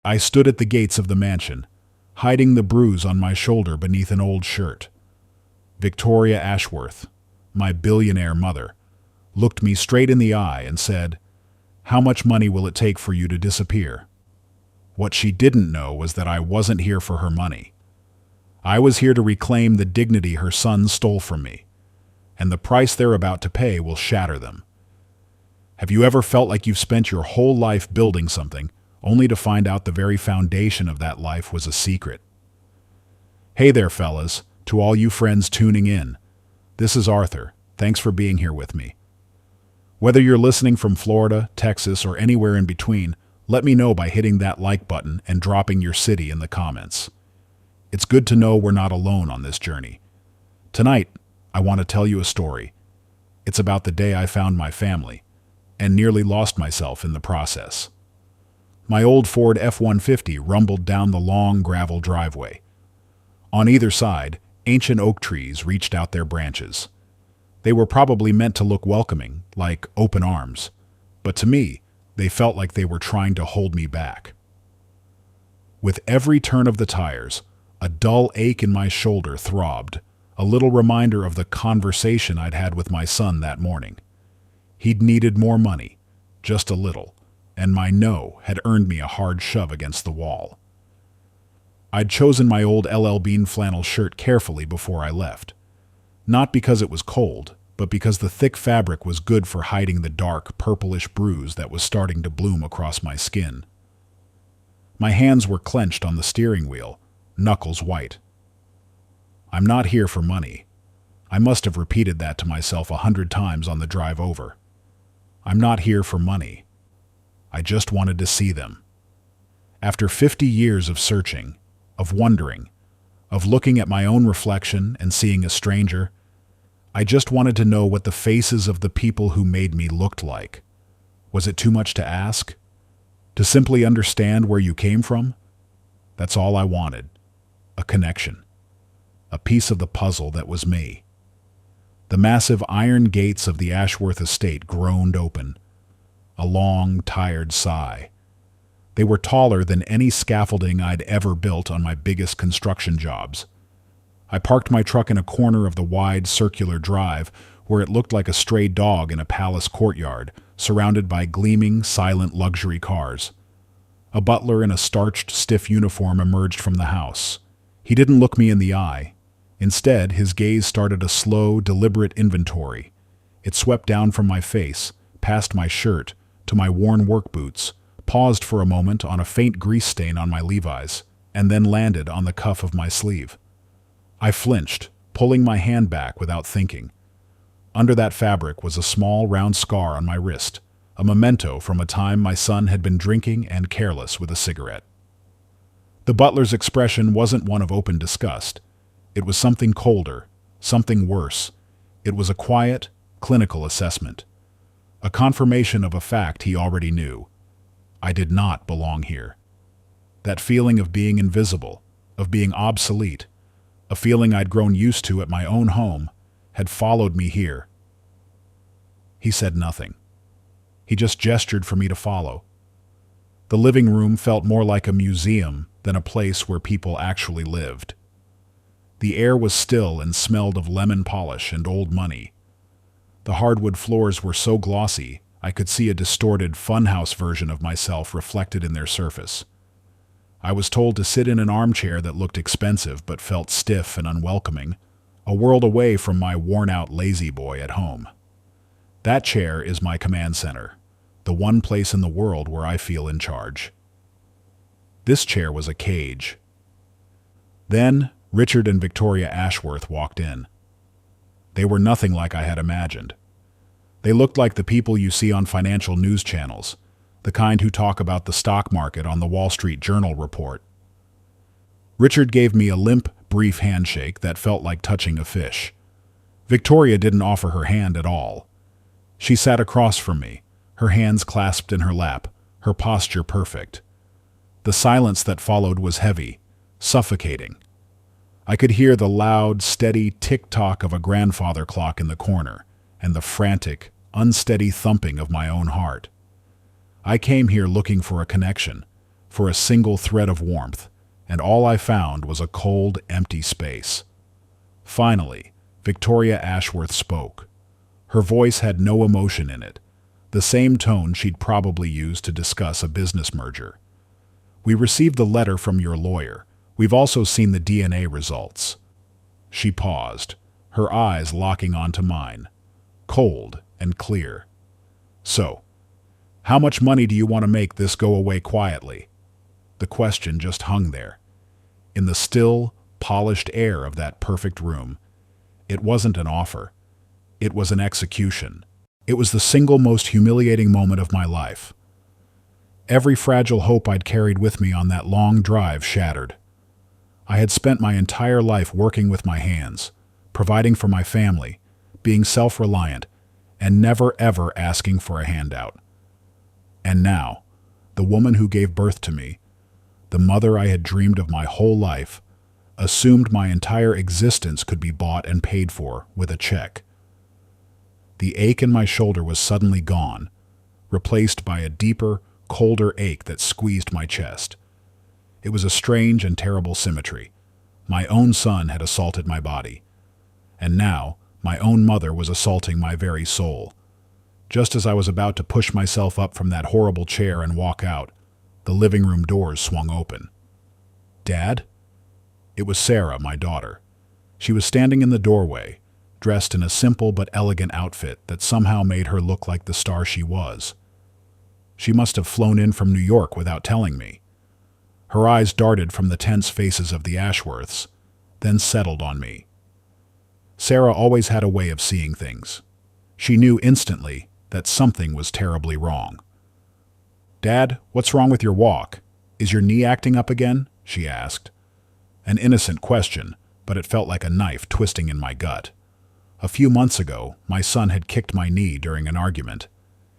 I stood at the gates of the mansion, hiding the bruise on my shoulder beneath an old shirt. Victoria Ashworth, my billionaire mother, looked me straight in the eye and said, "How much money will it take for you to disappear?" What she didn't know was that I wasn't here for her money. I was here to reclaim the dignity her son stole from me, and the price they're about to pay will shatter them. Have you ever felt like you've spent your whole life building something, only to find out the very foundation of that life was a secret? Hey there, fellas, to all you friends tuning in. This is Arthur. Thanks for being here with me. Whether you're listening from Florida, Texas, or anywhere in between, let me know by hitting that like button and dropping your city in the comments. It's good to know we're not alone on this journey. Tonight, I want to tell you a story. It's about the day I found my family, and nearly lost myself in the process. My old Ford F-150 rumbled down the long gravel driveway. On either side, ancient oak trees reached out their branches. They were probably meant to look welcoming, like open arms, but to me, they felt like they were trying to hold me back. With every turn of the tires, a dull ache in my shoulder throbbed, a little reminder of the conversation I'd had with my son that morning. He'd needed more money, just a little, and my no had earned me a hard shove against the wall. I'd chosen my old LL Bean flannel shirt carefully before I left. Not because it was cold, but because the thick fabric was good for hiding the dark, purplish bruise that was starting to bloom across my skin. My hands were clenched on the steering wheel, knuckles white. I'm not here for money. I must have repeated that to myself 100 times on the drive over. I'm not here for money. I just wanted to see them. After 50 years of searching, of wondering, of looking at my own reflection and seeing a stranger, I just wanted to know what the faces of the people who made me looked like. Was it too much to ask? To simply understand where you came from? That's all I wanted. A connection. A piece of the puzzle that was me. The massive iron gates of the Ashworth estate groaned open. A long, tired sigh. They were taller than any scaffolding I'd ever built on my biggest construction jobs. I parked my truck in a corner of the wide, circular drive where it looked like a stray dog in a palace courtyard, surrounded by gleaming, silent luxury cars. A butler in a starched, stiff uniform emerged from the house. He didn't look me in the eye. Instead, his gaze started a slow, deliberate inventory. It swept down from my face, past my shirt, to my worn work boots, paused for a moment on a faint grease stain on my Levi's, and then landed on the cuff of my sleeve. I flinched, pulling my hand back without thinking. Under that fabric was a small, round scar on my wrist, a memento from a time my son had been drinking and careless with a cigarette. The butler's expression wasn't one of open disgust. It was something colder, something worse. It was a quiet, clinical assessment. A confirmation of a fact he already knew. I did not belong here. That feeling of being invisible, of being obsolete, a feeling I'd grown used to at my own home, had followed me here. He said nothing. He just gestured for me to follow. The living room felt more like a museum than a place where people actually lived. The air was still and smelled of lemon polish and old money. The hardwood floors were so glossy, I could see a distorted funhouse version of myself reflected in their surface. I was told to sit in an armchair that looked expensive but felt stiff and unwelcoming, a world away from my worn-out lazy boy at home. That chair is my command center, the one place in the world where I feel in charge. This chair was a cage. Then, Richard and Victoria Ashworth walked in. They were nothing like I had imagined. They looked like the people you see on financial news channels, the kind who talk about the stock market on the Wall Street Journal report. Richard gave me a limp, brief handshake that felt like touching a fish. Victoria didn't offer her hand at all. She sat across from me, her hands clasped in her lap, her posture perfect. The silence that followed was heavy, suffocating. I could hear the loud, steady tick-tock of a grandfather clock in the corner, and the frantic, unsteady thumping of my own heart. I came here looking for a connection, for a single thread of warmth, and all I found was a cold, empty space. Finally, Victoria Ashworth spoke. Her voice had no emotion in it, the same tone she'd probably used to discuss a business merger. "We received the letter from your lawyer. We've also seen the DNA results." She paused, her eyes locking onto mine, cold and clear. "So, how much money do you want to make this go away quietly?" The question just hung there, in the still, polished air of that perfect room. It wasn't an offer. It was an execution. It was the single most humiliating moment of my life. Every fragile hope I'd carried with me on that long drive shattered. I had spent my entire life working with my hands, providing for my family, being self-reliant, and never ever asking for a handout. And now, the woman who gave birth to me, the mother I had dreamed of my whole life, assumed my entire existence could be bought and paid for with a check. The ache in my shoulder was suddenly gone, replaced by a deeper, colder ache that squeezed my chest. It was a strange and terrible symmetry. My own son had assaulted my body, and now my own mother was assaulting my very soul. Just as I was about to push myself up from that horrible chair and walk out, the living room doors swung open. "Dad?" It was Sarah, my daughter. She was standing in the doorway, dressed in a simple but elegant outfit that somehow made her look like the star she was. She must have flown in from New York without telling me. Her eyes darted from the tense faces of the Ashworths, then settled on me. Sarah always had a way of seeing things. She knew instantly that something was terribly wrong. "Dad, what's wrong with your walk? Is your knee acting up again?" she asked. An innocent question, but it felt like a knife twisting in my gut. A few months ago, my son had kicked my knee during an argument.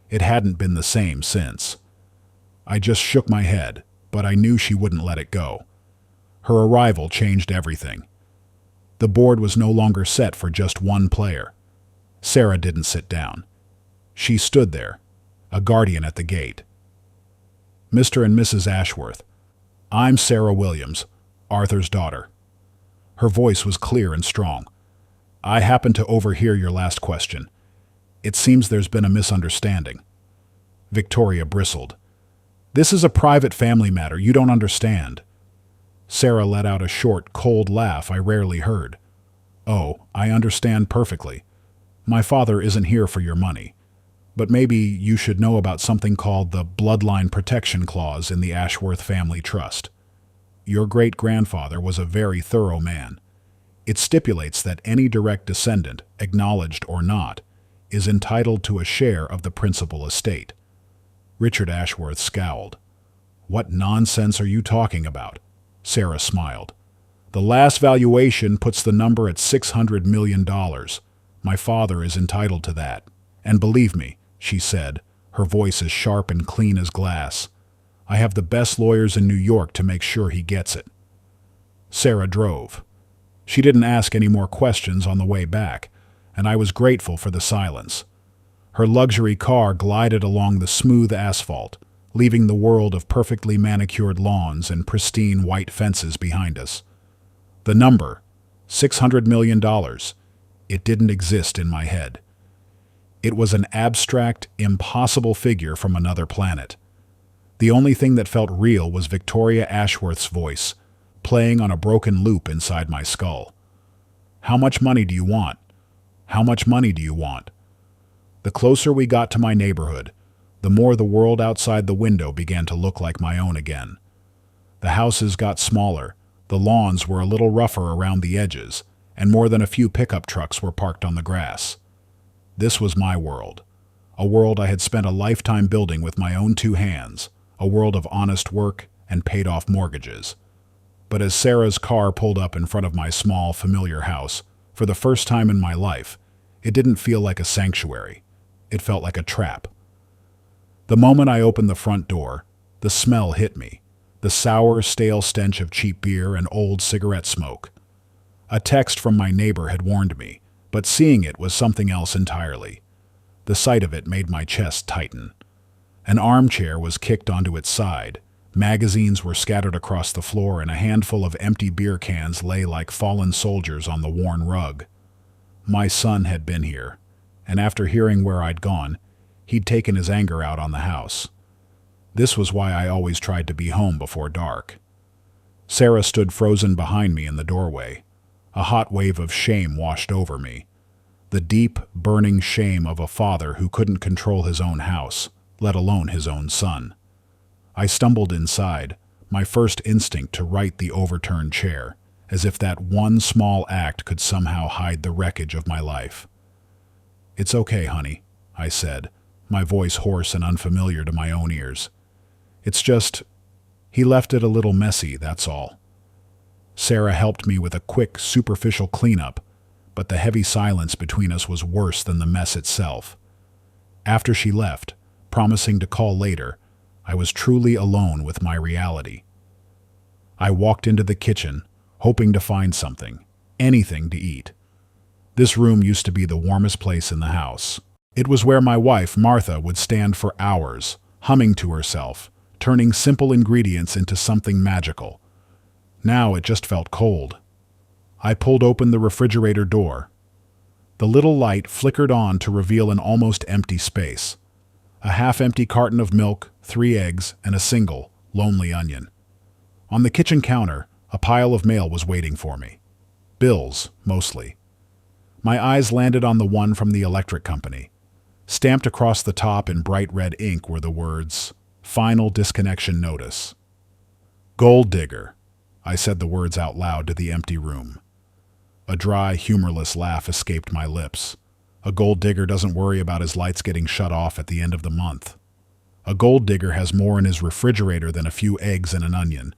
It hadn't been the same since. I just shook my head, but I knew she wouldn't let it go. Her arrival changed everything. The board was no longer set for just one player. Sarah didn't sit down. She stood there, a guardian at the gate. "Mr. and Mrs. Ashworth, I'm Sarah Williams, Arthur's daughter." Her voice was clear and strong. "I happened to overhear your last question. It seems there's been a misunderstanding." Victoria bristled. "This is a private family matter. You don't understand." Sarah let out a short, cold laugh I rarely heard. "Oh, I understand perfectly. My father isn't here for your money. But maybe you should know about something called the Bloodline Protection Clause in the Ashworth Family Trust. Your great-grandfather was a very thorough man. It stipulates that any direct descendant, acknowledged or not, is entitled to a share of the principal estate." Richard Ashworth scowled. "What nonsense are you talking about?" Sarah smiled. "The last valuation puts the number at $600 million. My father is entitled to that. And believe me," she said, her voice as sharp and clean as glass, "I have the best lawyers in New York to make sure he gets it." Sarah drove. She didn't ask any more questions on the way back, and I was grateful for the silence. Her luxury car glided along the smooth asphalt, leaving the world of perfectly manicured lawns and pristine white fences behind us. The number, $600 million, it didn't exist in my head. It was an abstract, impossible figure from another planet. The only thing that felt real was Victoria Ashworth's voice, playing on a broken loop inside my skull. "How much money do you want? How much money do you want?" The closer we got to my neighborhood, the more the world outside the window began to look like my own again. The houses got smaller, the lawns were a little rougher around the edges, and more than a few pickup trucks were parked on the grass. This was my world, a world I had spent a lifetime building with my own two hands, a world of honest work and paid-off mortgages. But as Sarah's car pulled up in front of my small, familiar house, for the first time in my life, it didn't feel like a sanctuary. It felt like a trap. The moment I opened the front door, the smell hit me, the sour, stale stench of cheap beer and old cigarette smoke. A text from my neighbor had warned me, but seeing it was something else entirely. The sight of it made my chest tighten. An armchair was kicked onto its side, Magazines were scattered across the floor, and a handful of empty beer cans lay like fallen soldiers on the worn rug. My son had been here, and after hearing where I'd gone, he'd taken his anger out on the house. This was why I always tried to be home before dark. Sarah stood frozen behind me in the doorway. A hot wave of shame washed over me. The deep, burning shame of a father who couldn't control his own house, let alone his own son. I stumbled inside, my first instinct to right the overturned chair, as if that one small act could somehow hide the wreckage of my life. "It's okay, honey," I said, my voice hoarse and unfamiliar to my own ears. "It's just, he left it a little messy, that's all." Sarah helped me with a quick, superficial cleanup, but the heavy silence between us was worse than the mess itself. After she left, promising to call later, I was truly alone with my reality. I walked into the kitchen, hoping to find something, anything to eat. This room used to be the warmest place in the house. It was where my wife, Martha, would stand for hours, humming to herself, turning simple ingredients into something magical. Now it just felt cold. I pulled open the refrigerator door. The little light flickered on to reveal an almost empty space. A half-empty carton of milk, 3 eggs, and a single, lonely onion. On the kitchen counter, a pile of mail was waiting for me. Bills, mostly. My eyes landed on the one from the electric company. Stamped across the top in bright red ink were the words, "Final disconnection notice." "Gold digger," I said the words out loud to the empty room. A dry, humorless laugh escaped my lips. A gold digger doesn't worry about his lights getting shut off at the end of the month. A gold digger has more in his refrigerator than a few eggs and an onion.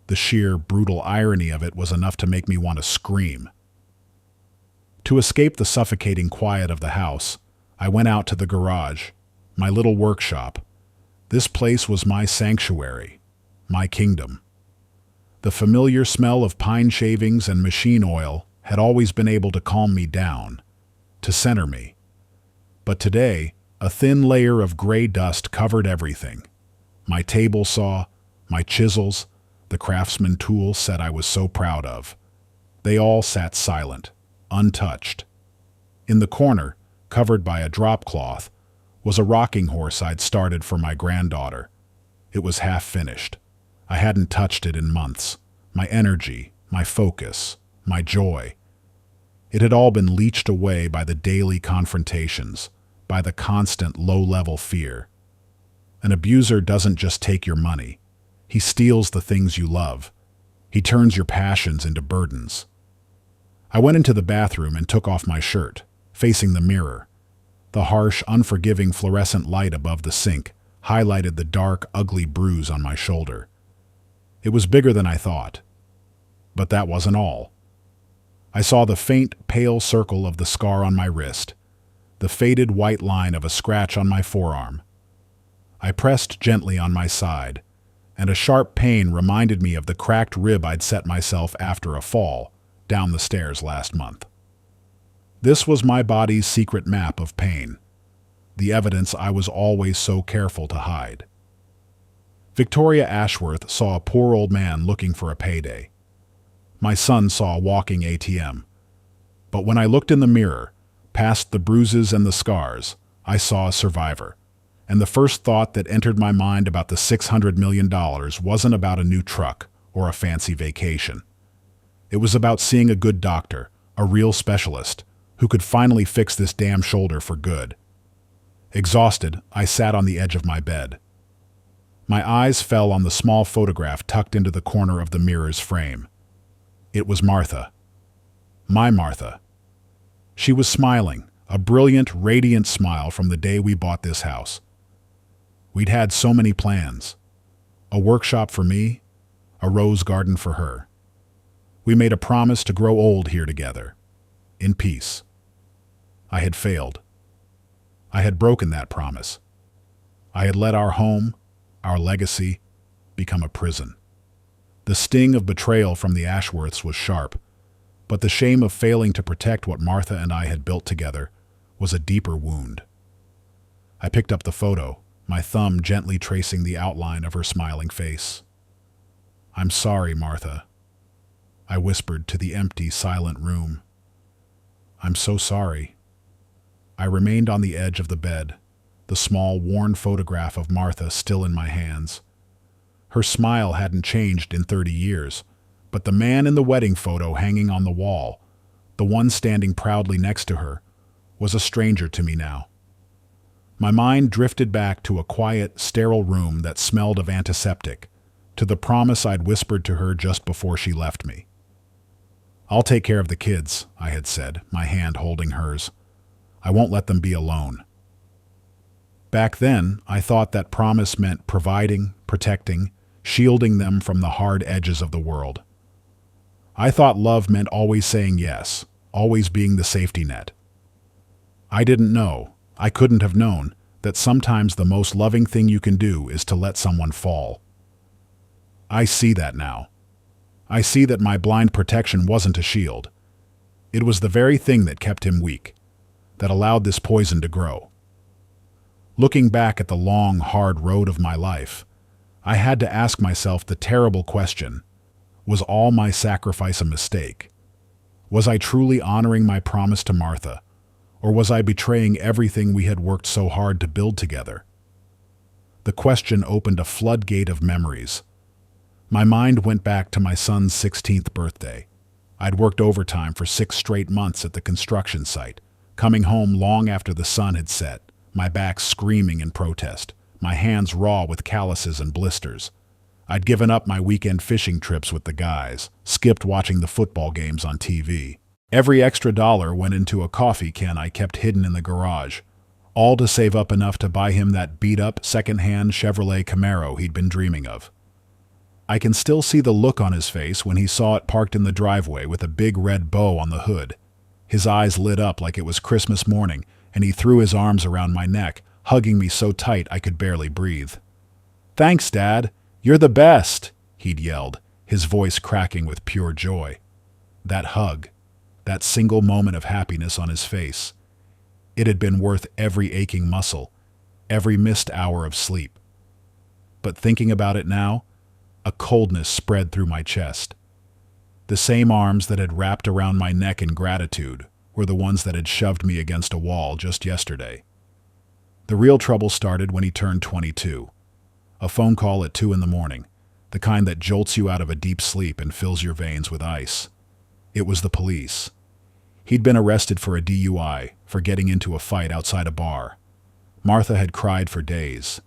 The sheer, brutal irony of it was enough to make me want to scream. To escape the suffocating quiet of the house, I went out to the garage, my little workshop. This place was my sanctuary, my kingdom. The familiar smell of pine shavings and machine oil had always been able to calm me down, to center me. But today, a thin layer of gray dust covered everything. My table saw, my chisels, the craftsman tool set I was so proud of. They all sat silent, untouched. In the corner, covered by a drop cloth, was a rocking horse I'd started for my granddaughter. It was half finished. I hadn't touched it in months. My energy, my focus, my joy. It had all been leached away by the daily confrontations, by the constant low-level fear. An abuser doesn't just take your money. He steals the things you love. He turns your passions into burdens. I went into the bathroom and took off my shirt, facing the mirror. The harsh, unforgiving fluorescent light above the sink highlighted the dark, ugly bruise on my shoulder. It was bigger than I thought. But that wasn't all. I saw the faint, pale circle of the scar on my wrist, the faded white line of a scratch on my forearm. I pressed gently on my side, and a sharp pain reminded me of the cracked rib I'd set myself after a fall down the stairs last month. This was my body's secret map of pain, the evidence I was always so careful to hide. Victoria Ashworth saw a poor old man looking for a payday. My son saw a walking ATM. But when I looked in the mirror, past the bruises and the scars, I saw a survivor. And the first thought that entered my mind about the $600 million wasn't about a new truck or a fancy vacation. It was about seeing a good doctor, a real specialist, who could finally fix this damn shoulder for good. Exhausted, I sat on the edge of my bed. My eyes fell on the small photograph tucked into the corner of the mirror's frame. It was Martha. My Martha. She was smiling, a brilliant, radiant smile from the day we bought this house. We'd had so many plans. A workshop for me, a rose garden for her. We made a promise to grow old here together, in peace. I had failed. I had broken that promise. I had let our home, our legacy, become a prison. The sting of betrayal from the Ashworths was sharp, but the shame of failing to protect what Martha and I had built together was a deeper wound. I picked up the photo, my thumb gently tracing the outline of her smiling face. "I'm sorry, Martha," I whispered to the empty, silent room. "I'm so sorry." I remained on the edge of the bed, the small, worn photograph of Martha still in my hands. Her smile hadn't changed in 30 years, but the man in the wedding photo hanging on the wall, the one standing proudly next to her, was a stranger to me now. My mind drifted back to a quiet, sterile room that smelled of antiseptic, to the promise I'd whispered to her just before she left me. "I'll take care of the kids," I had said, my hand holding hers. "I won't let them be alone." Back then, I thought that promise meant providing, protecting, shielding them from the hard edges of the world. I thought love meant always saying yes, always being the safety net. I didn't know, I couldn't have known, that sometimes the most loving thing you can do is to let someone fall. I see that now. I see that my blind protection wasn't a shield. It was the very thing that kept him weak, that allowed this poison to grow. Looking back at the long, hard road of my life, I had to ask myself the terrible question: was all my sacrifice a mistake? Was I truly honoring my promise to Martha, or was I betraying everything we had worked so hard to build together? The question opened a floodgate of memories. My mind went back to my son's 16th birthday. I'd worked overtime for 6 straight months at the construction site, coming home long after the sun had set, my back screaming in protest, my hands raw with calluses and blisters. I'd given up my weekend fishing trips with the guys, skipped watching the football games on TV. Every extra dollar went into a coffee can I kept hidden in the garage, all to save up enough to buy him that beat-up, second-hand Chevrolet Camaro he'd been dreaming of. I can still see the look on his face when he saw it parked in the driveway with a big red bow on the hood. His eyes lit up like it was Christmas morning, and he threw his arms around my neck, hugging me so tight I could barely breathe. "Thanks, Dad. You're the best," he'd yelled, his voice cracking with pure joy. That hug, that single moment of happiness on his face, it had been worth every aching muscle, every missed hour of sleep. But thinking about it now, a coldness spread through my chest. The same arms that had wrapped around my neck in gratitude were the ones that had shoved me against a wall just yesterday. The real trouble started when he turned 22. A phone call at 2 in the morning, the kind that jolts you out of a deep sleep and fills your veins with ice. It was the police. He'd been arrested for a DUI, for getting into a fight outside a bar. Martha had cried for days.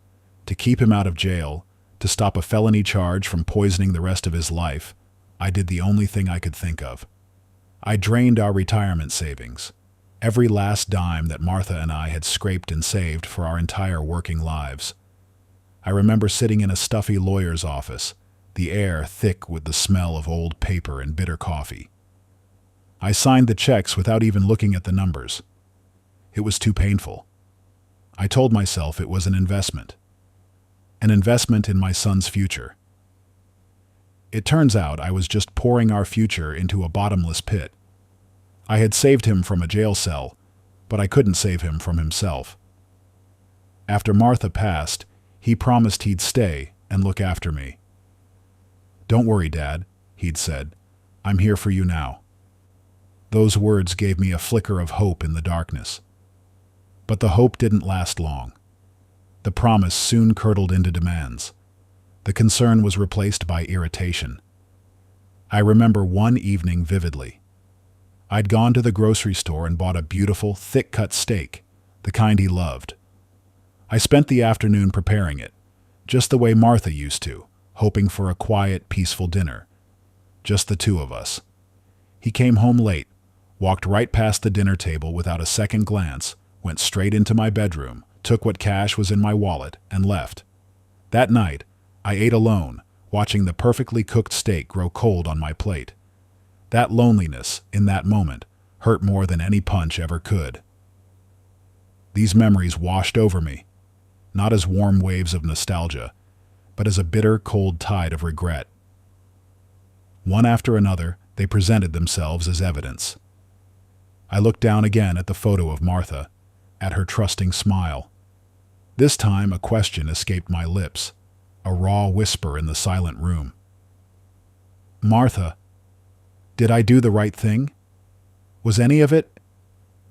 To keep him out of jail, to stop a felony charge from poisoning the rest of his life, I did the only thing I could think of. I drained our retirement savings, every last dime that Martha and I had scraped and saved for our entire working lives. I remember sitting in a stuffy lawyer's office, the air thick with the smell of old paper and bitter coffee. I signed the checks without even looking at the numbers. It was too painful. I told myself it was an investment in my son's future. It turns out I was just pouring our future into a bottomless pit. I had saved him from a jail cell, but I couldn't save him from himself. After Martha passed, he promised he'd stay and look after me. "Don't worry, Dad," he'd said. "I'm here for you now." Those words gave me a flicker of hope in the darkness. But the hope didn't last long. The promise soon curdled into demands. The concern was replaced by irritation. I remember one evening vividly. I'd gone to the grocery store and bought a beautiful, thick-cut steak, the kind he loved. I spent the afternoon preparing it, just the way Martha used to, hoping for a quiet, peaceful dinner. Just the two of us. He came home late, walked right past the dinner table without a second glance, went straight into my bedroom, took what cash was in my wallet, and left. That night, I ate alone, watching the perfectly cooked steak grow cold on my plate. That loneliness, in that moment, hurt more than any punch ever could. These memories washed over me, not as warm waves of nostalgia, but as a bitter, cold tide of regret. One after another, they presented themselves as evidence. I looked down again at the photo of Martha, at her trusting smile. This time a question escaped my lips, a raw whisper in the silent room. "Martha, did I do the right thing? Was any of it?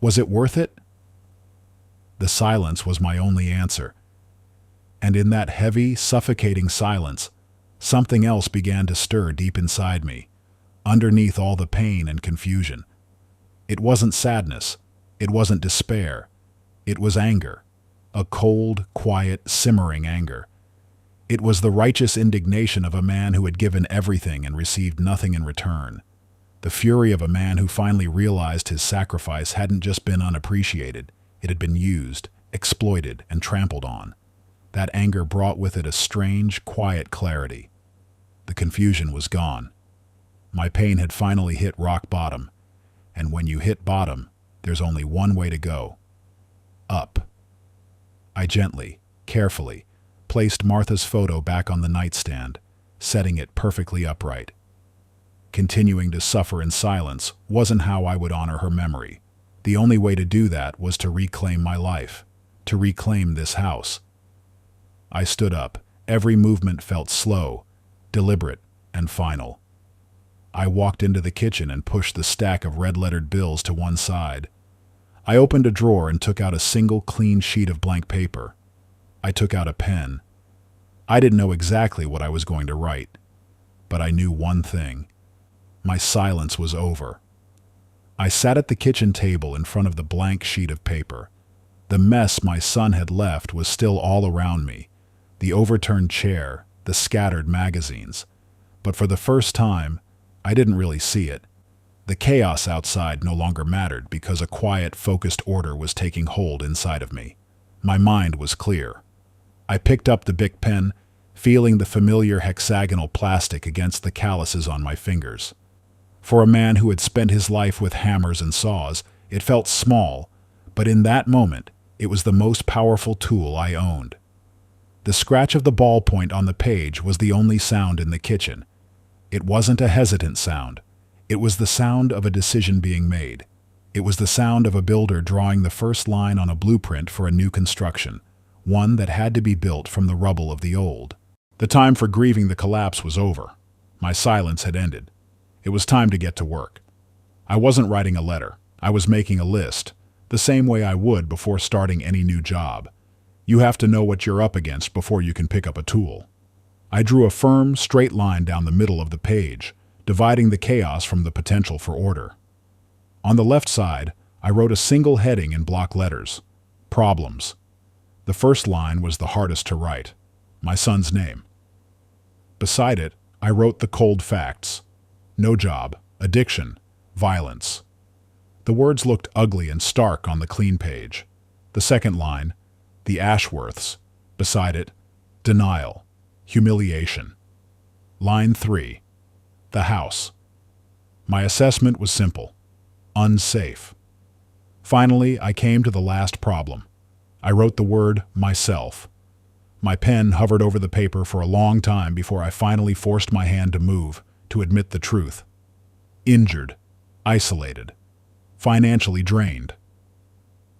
Was it worth it?" The silence was my only answer. And in that heavy, suffocating silence, something else began to stir deep inside me, underneath all the pain and confusion. It wasn't sadness. It wasn't despair. It was anger. A cold, quiet, simmering anger. It was the righteous indignation of a man who had given everything and received nothing in return. The fury of a man who finally realized his sacrifice hadn't just been unappreciated, it had been used, exploited, and trampled on. That anger brought with it a strange, quiet clarity. The confusion was gone. My pain had finally hit rock bottom, and when you hit bottom, there's only one way to go: up. I gently, carefully, placed Martha's photo back on the nightstand, setting it perfectly upright. Continuing to suffer in silence wasn't how I would honor her memory. The only way to do that was to reclaim my life, to reclaim this house. I stood up. Every movement felt slow, deliberate, and final. I walked into the kitchen and pushed the stack of red-lettered bills to one side. I opened a drawer and took out a single clean sheet of blank paper. I took out a pen. I didn't know exactly what I was going to write, but I knew one thing. My silence was over. I sat at the kitchen table in front of the blank sheet of paper. The mess my son had left was still all around me. The overturned chair, the scattered magazines. But for the first time, I didn't really see it. The chaos outside no longer mattered because a quiet, focused order was taking hold inside of me. My mind was clear. I picked up the Bic pen, feeling the familiar hexagonal plastic against the calluses on my fingers. For a man who had spent his life with hammers and saws, it felt small, but in that moment, it was the most powerful tool I owned. The scratch of the ballpoint on the page was the only sound in the kitchen. It wasn't a hesitant sound. It was the sound of a decision being made. It was the sound of a builder drawing the first line on a blueprint for a new construction, one that had to be built from the rubble of the old. The time for grieving the collapse was over. My silence had ended. It was time to get to work. I wasn't writing a letter. I was making a list, the same way I would before starting any new job. You have to know what you're up against before you can pick up a tool. I drew a firm, straight line down the middle of the page, dividing the chaos from the potential for order. On the left side, I wrote a single heading in block letters: problems. The first line was the hardest to write: my son's name. Beside it, I wrote the cold facts: no job, addiction, violence. The words looked ugly and stark on the clean page. The second line, the Ashworths. Beside it, denial, humiliation. Line 3, the house. My assessment was simple: unsafe. Finally, I came to the last problem. I wrote the word myself. My pen hovered over the paper for a long time before I finally forced my hand to move, to admit the truth. Injured, isolated, financially drained.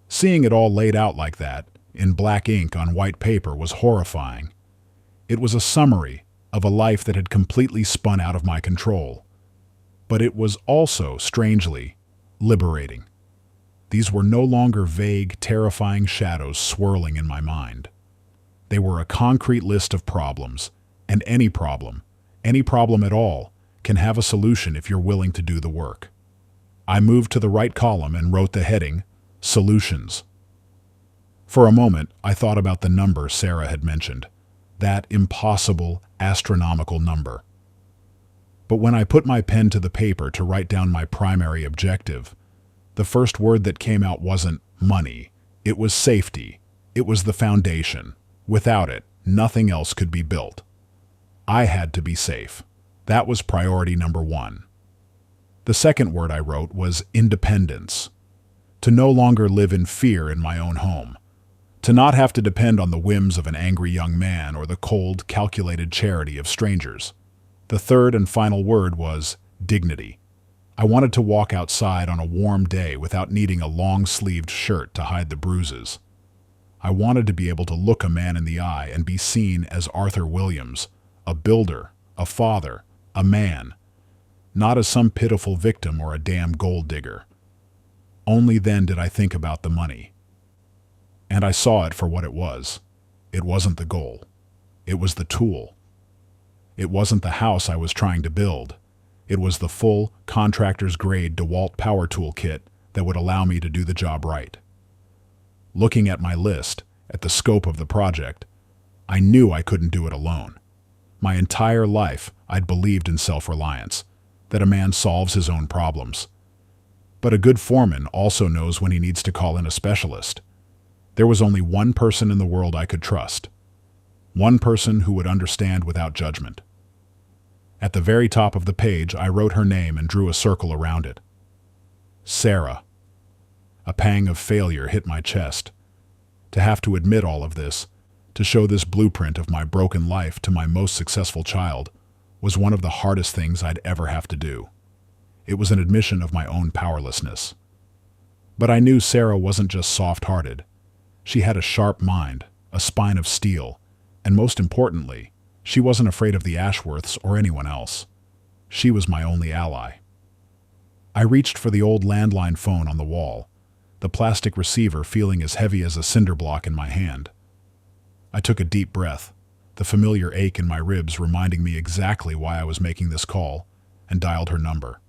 Seeing it all laid out like that, in black ink on white paper, was horrifying. It was a summary of a life that had completely spun out of my control. But it was also, strangely, liberating. These were no longer vague, terrifying shadows swirling in my mind. They were a concrete list of problems, and any problem at all, can have a solution if you're willing to do the work. I moved to the right column and wrote the heading, Solutions. For a moment, I thought about the number Sarah had mentioned, that impossible, astronomical number. But when I put my pen to the paper to write down my primary objective, the first word that came out wasn't money. It was safety. It was the foundation. Without it, nothing else could be built. I had to be safe. That was priority number 1. The second word I wrote was independence. To no longer live in fear in my own home. To not have to depend on the whims of an angry young man or the cold, calculated charity of strangers. The third and final word was dignity. I wanted to walk outside on a warm day without needing a long-sleeved shirt to hide the bruises. I wanted to be able to look a man in the eye and be seen as Arthur Williams, a builder, a father, a man, not as some pitiful victim or a damn gold digger. Only then did I think about the money. And I saw it for what it was. It wasn't the goal. It was the tool. It wasn't the house I was trying to build. It was the full, contractor's grade DeWalt power tool kit that would allow me to do the job right. Looking at my list, at the scope of the project, I knew I couldn't do it alone. My entire life, I'd believed in self-reliance, that a man solves his own problems. But a good foreman also knows when he needs to call in a specialist. There was only one person in the world I could trust. One person who would understand without judgment. At the very top of the page, I wrote her name and drew a circle around it. Sarah. A pang of failure hit my chest. To have to admit all of this, to show this blueprint of my broken life to my most successful child, was one of the hardest things I'd ever have to do. It was an admission of my own powerlessness. But I knew Sarah wasn't just soft-hearted. She had a sharp mind, a spine of steel, and most importantly, she wasn't afraid of the Ashworths or anyone else. She was my only ally. I reached for the old landline phone on the wall, the plastic receiver feeling as heavy as a cinder block in my hand. I took a deep breath, the familiar ache in my ribs reminding me exactly why I was making this call, and dialed her number.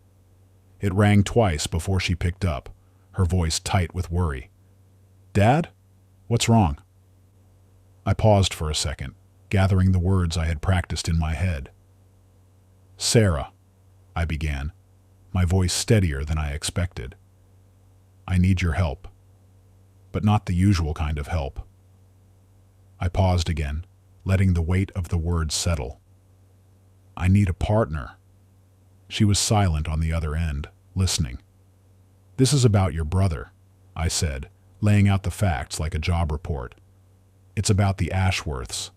It rang twice before she picked up, her voice tight with worry. "Dad? What's wrong?" I paused for a second, gathering the words I had practiced in my head. "Sarah," I began, my voice steadier than I expected. "I need your help, but not the usual kind of help." I paused again, letting the weight of the words settle. "I need a partner." She was silent on the other end, listening. "This is about your brother," I said, laying out the facts like a job report. "It's about the Ashworths.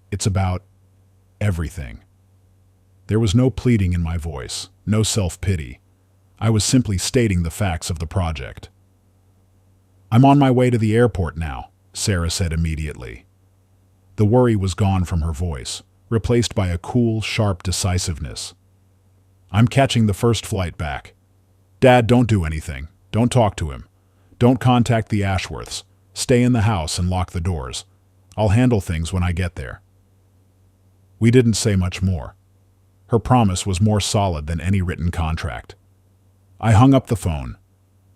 It's about everything." There was no pleading in my voice, no self-pity. I was simply stating the facts of the project. "I'm on my way to the airport now," Sarah said immediately. The worry was gone from her voice, replaced by a cool, sharp decisiveness. "I'm catching the first flight back. Dad, don't do anything. Don't talk to him. Don't contact the Ashworths. Stay in the house and lock the doors. I'll handle things when I get there." We didn't say much more. Her promise was more solid than any written contract. I hung up the phone.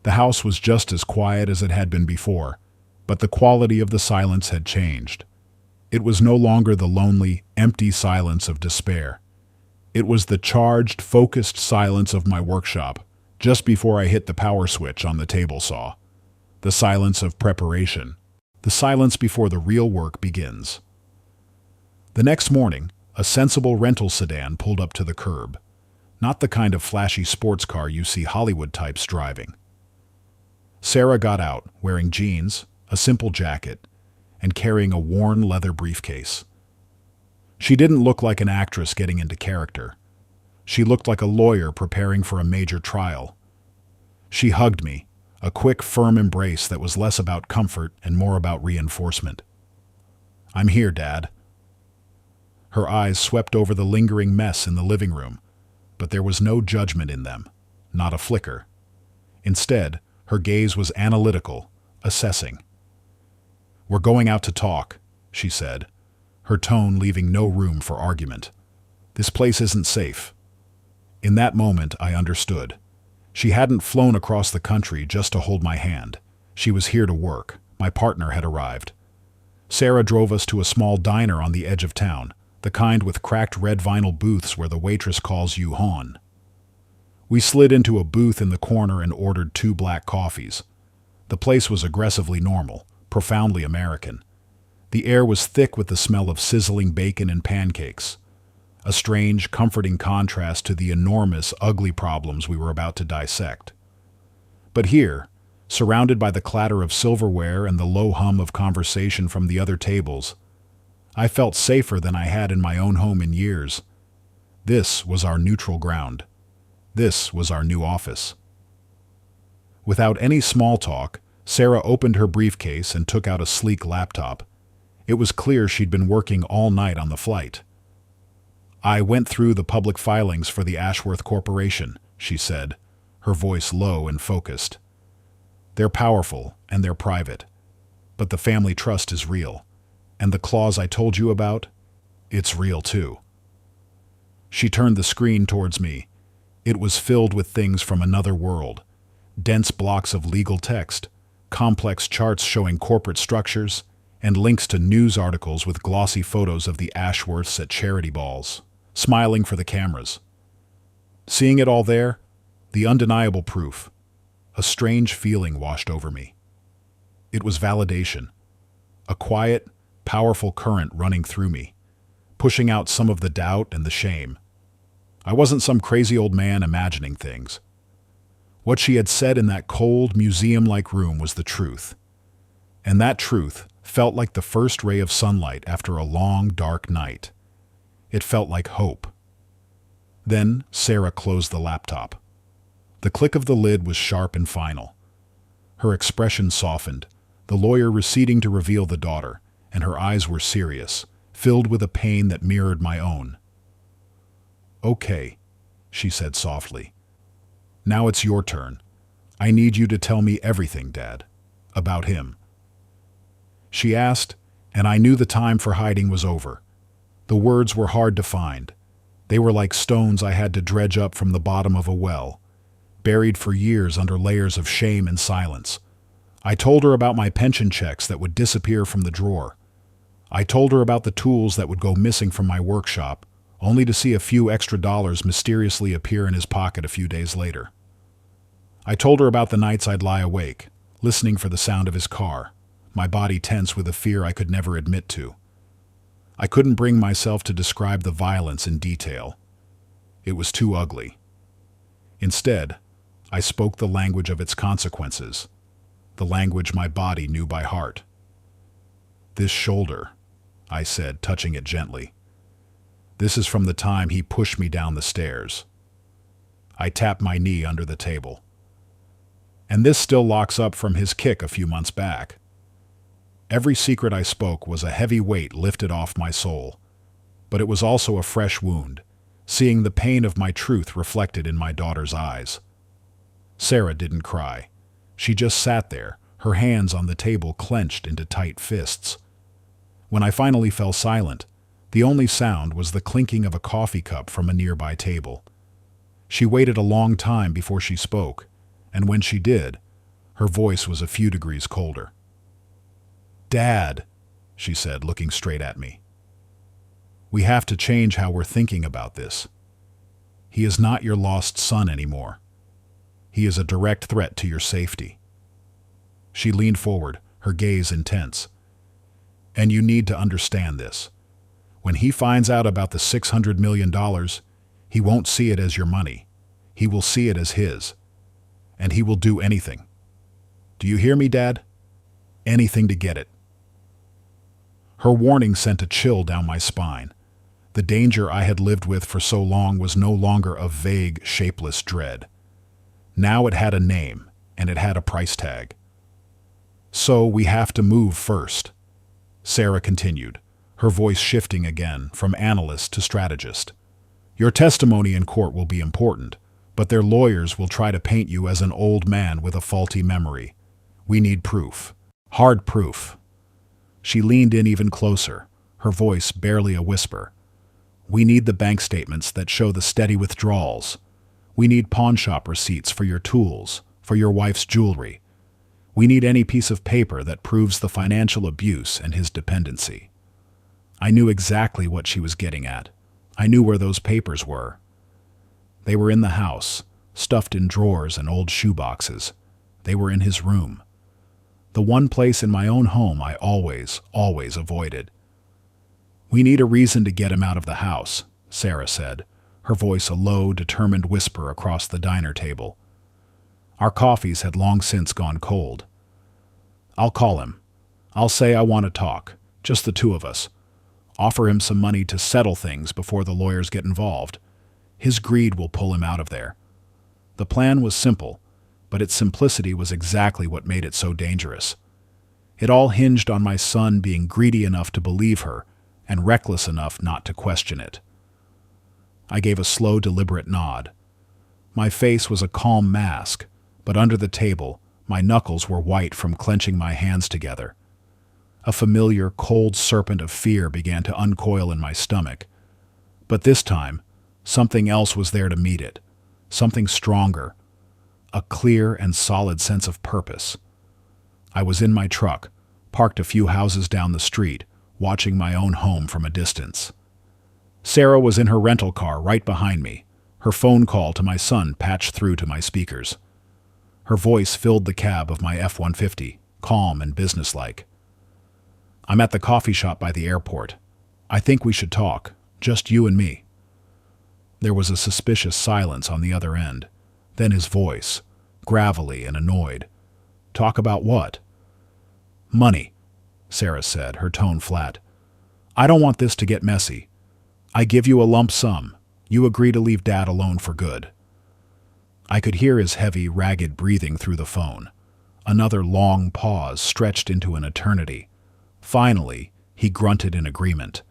The house was just as quiet as it had been before, but the quality of the silence had changed. It was no longer the lonely, empty silence of despair. It was the charged, focused silence of my workshop, just before I hit the power switch on the table saw. The silence of preparation. The silence before the real work begins. The next morning, a sensible rental sedan pulled up to the curb. Not the kind of flashy sports car you see Hollywood types driving. Sarah got out, wearing jeans, a simple jacket, and carrying a worn leather briefcase. She didn't look like an actress getting into character. She looked like a lawyer preparing for a major trial. She hugged me, a quick, firm embrace that was less about comfort and more about reinforcement. "I'm here, Dad." Her eyes swept over the lingering mess in the living room, but there was no judgment in them, not a flicker. Instead, her gaze was analytical, assessing. "We're going out to talk," she said, her tone leaving no room for argument. "This place isn't safe." In that moment, I understood. She hadn't flown across the country just to hold my hand. She was here to work. My partner had arrived. Sarah drove us to a small diner on the edge of town, the kind with cracked red vinyl booths where the waitress calls you hon. We slid into a booth in the corner and ordered 2 black coffees. The place was aggressively normal, profoundly American. The air was thick with the smell of sizzling bacon and pancakes, a strange, comforting contrast to the enormous, ugly problems we were about to dissect. But here, surrounded by the clatter of silverware and the low hum of conversation from the other tables, I felt safer than I had in my own home in years. This was our neutral ground. This was our new office. Without any small talk, Sarah opened her briefcase and took out a sleek laptop. It was clear she'd been working all night on the flight. "I went through the public filings for the Ashworth Corporation," she said, her voice low and focused. "They're powerful and they're private. But the family trust is real. And the clause I told you about? It's real too." She turned the screen towards me. It was filled with things from another world. Dense blocks of legal text, complex charts showing corporate structures, and links to news articles with glossy photos of the Ashworths at charity balls, smiling for the cameras. Seeing it all there, the undeniable proof, a strange feeling washed over me. It was validation, a quiet, powerful current running through me, pushing out some of the doubt and the shame. I wasn't some crazy old man imagining things. What she had said in that cold, museum-like room was the truth. And that truth felt like the first ray of sunlight after a long, dark night. It felt like hope. Then Sarah closed the laptop. The click of the lid was sharp and final. Her expression softened, the lawyer receding to reveal the daughter, and her eyes were serious, filled with a pain that mirrored my own. "Okay," she said softly. "Now it's your turn. I need you to tell me everything, Dad, about him." She asked, and I knew the time for hiding was over. The words were hard to find. They were like stones I had to dredge up from the bottom of a well, buried for years under layers of shame and silence. I told her about my pension checks that would disappear from the drawer. I told her about the tools that would go missing from my workshop, only to see a few extra dollars mysteriously appear in his pocket a few days later. I told her about the nights I'd lie awake, listening for the sound of his car, my body tense with a fear I could never admit to. I couldn't bring myself to describe the violence in detail. It was too ugly. Instead, I spoke the language of its consequences, the language my body knew by heart. "This shoulder," I said, touching it gently. "This is from the time he pushed me down the stairs." I tapped my knee under the table. "And this still locks up from his kick a few months back." Every secret I spoke was a heavy weight lifted off my soul. But it was also a fresh wound, seeing the pain of my truth reflected in my daughter's eyes. Sarah didn't cry. She just sat there, her hands on the table clenched into tight fists. When I finally fell silent, the only sound was the clinking of a coffee cup from a nearby table. She waited a long time before she spoke, and when she did, her voice was a few degrees colder. "Dad," she said, looking straight at me. "We have to change how we're thinking about this. He is not your lost son anymore. He is a direct threat to your safety." She leaned forward, her gaze intense. "And you need to understand this. When he finds out about the $600 million, he won't see it as your money. He will see it as his. And he will do anything. Do you hear me, Dad? Anything to get it." Her warning sent a chill down my spine. The danger I had lived with for so long was no longer a vague, shapeless dread. Now it had a name, and it had a price tag. "So we have to move first," Sarah continued, her voice shifting again from analyst to strategist. "Your testimony in court will be important, but their lawyers will try to paint you as an old man with a faulty memory. We need proof. Hard proof." She leaned in even closer, her voice barely a whisper. "We need the bank statements that show the steady withdrawals. We need pawnshop receipts for your tools, for your wife's jewelry. We need any piece of paper that proves the financial abuse and his dependency." I knew exactly what she was getting at. I knew where those papers were. They were in the house, stuffed in drawers and old shoeboxes. They were in his room. The one place in my own home I always avoided. "We need a reason to get him out of the house," Sarah said, her voice a low, determined whisper across the diner table. Our coffees had long since gone cold. "I'll call him. I'll say I want to talk, just the two of us. Offer him some money to settle things before the lawyers get involved. His greed will pull him out of there." The plan was simple, but its simplicity was exactly what made it so dangerous. It all hinged on my son being greedy enough to believe her and reckless enough not to question it. I gave a slow, deliberate nod. My face was a calm mask, but under the table, my knuckles were white from clenching my hands together. A familiar, cold serpent of fear began to uncoil in my stomach. But this time, something else was there to meet it, something stronger, a clear and solid sense of purpose. I was in my truck, parked a few houses down the street, watching my own home from a distance. Sarah was in her rental car right behind me, her phone call to my son patched through to my speakers. Her voice filled the cab of my F-150, calm and businesslike. "I'm at the coffee shop by the airport. I think we should talk, just you and me." There was a suspicious silence on the other end, then his voice, gravelly and annoyed. "Talk about what?" "Money," Sarah said, her tone flat. "I don't want this to get messy. I give you a lump sum. You agree to leave Dad alone for good." I could hear his heavy, ragged breathing through the phone. Another long pause stretched into an eternity. Finally, he grunted in agreement.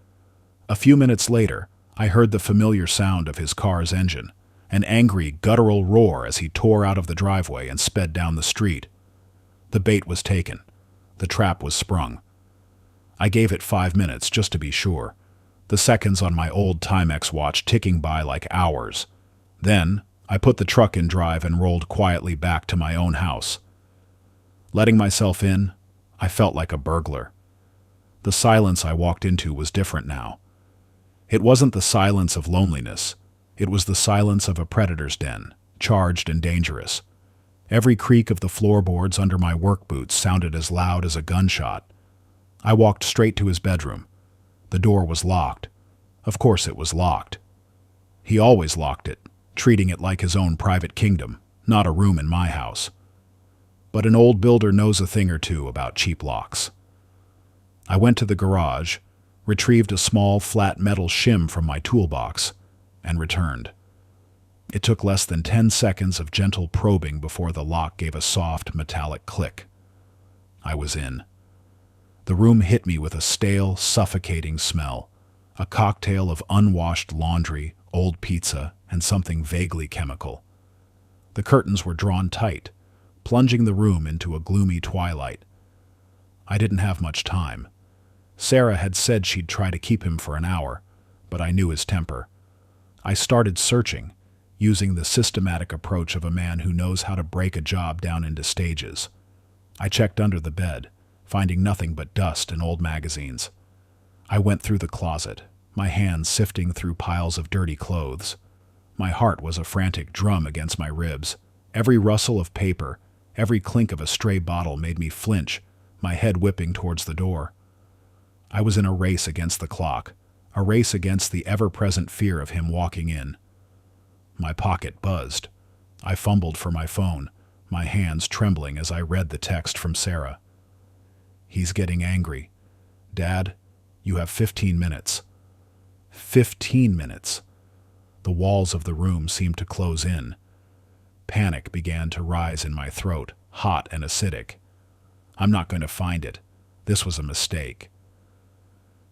A few minutes later, I heard the familiar sound of his car's engine, an angry, guttural roar as he tore out of the driveway and sped down the street. The bait was taken. The trap was sprung. I gave it 5 minutes just to be sure, the seconds on my old Timex watch ticking by like hours. Then, I put the truck in drive and rolled quietly back to my own house. Letting myself in, I felt like a burglar. The silence I walked into was different now. It wasn't the silence of loneliness. It was the silence of a predator's den, charged and dangerous. Every creak of the floorboards under my work boots sounded as loud as a gunshot. I walked straight to his bedroom. The door was locked. Of course it was locked. He always locked it, treating it like his own private kingdom, not a room in my house. But an old builder knows a thing or two about cheap locks. I went to the garage, retrieved a small flat metal shim from my toolbox, and returned. It took less than 10 seconds of gentle probing before the lock gave a soft, metallic click. I was in. The room hit me with a stale, suffocating smell, a cocktail of unwashed laundry, old pizza, and something vaguely chemical. The curtains were drawn tight, plunging the room into a gloomy twilight. I didn't have much time. Sarah had said she'd try to keep him for an hour, but I knew his temper. I started searching, using the systematic approach of a man who knows how to break a job down into stages. I checked under the bed, finding nothing but dust and old magazines. I went through the closet, my hands sifting through piles of dirty clothes. My heart was a frantic drum against my ribs. Every rustle of paper, every clink of a stray bottle made me flinch, my head whipping towards the door. I was in a race against the clock, a race against the ever-present fear of him walking in. My pocket buzzed. I fumbled for my phone, my hands trembling as I read the text from Sarah. "He's getting angry. Dad, you have 15 minutes. 15 minutes. The walls of the room seemed to close in. Panic began to rise in my throat, hot and acidic. I'm not going to find it. This was a mistake.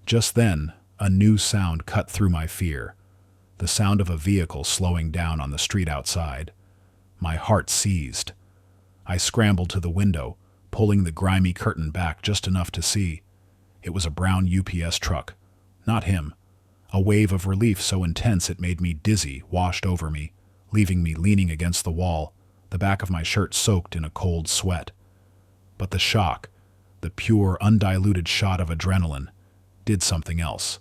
Just then, a new sound cut through my fear. The sound of a vehicle slowing down on the street outside. My heart seized. I scrambled to the window, pulling the grimy curtain back just enough to see. It was a brown UPS truck. Not him. A wave of relief so intense it made me dizzy washed over me, leaving me leaning against the wall, the back of my shirt soaked in a cold sweat. But the shock, the pure, undiluted shot of adrenaline, did something else.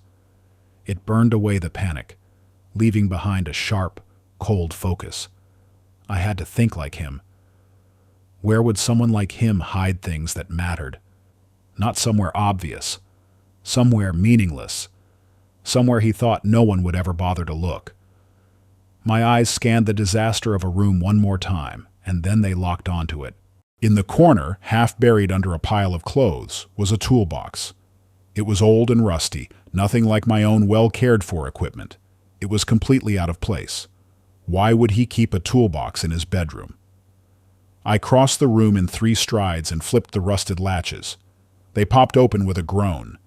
It burned away the panic, leaving behind a sharp, cold focus. I had to think like him. Where would someone like him hide things that mattered? Not somewhere obvious. Somewhere meaningless. Somewhere he thought no one would ever bother to look. My eyes scanned the disaster of a room one more time, and then they locked onto it. In the corner, half buried under a pile of clothes, was a toolbox. It was old and rusty, nothing like my own well-cared-for equipment. It was completely out of place. Why would he keep a toolbox in his bedroom? I crossed the room in 3 strides and flipped the rusted latches. They popped open with a groan.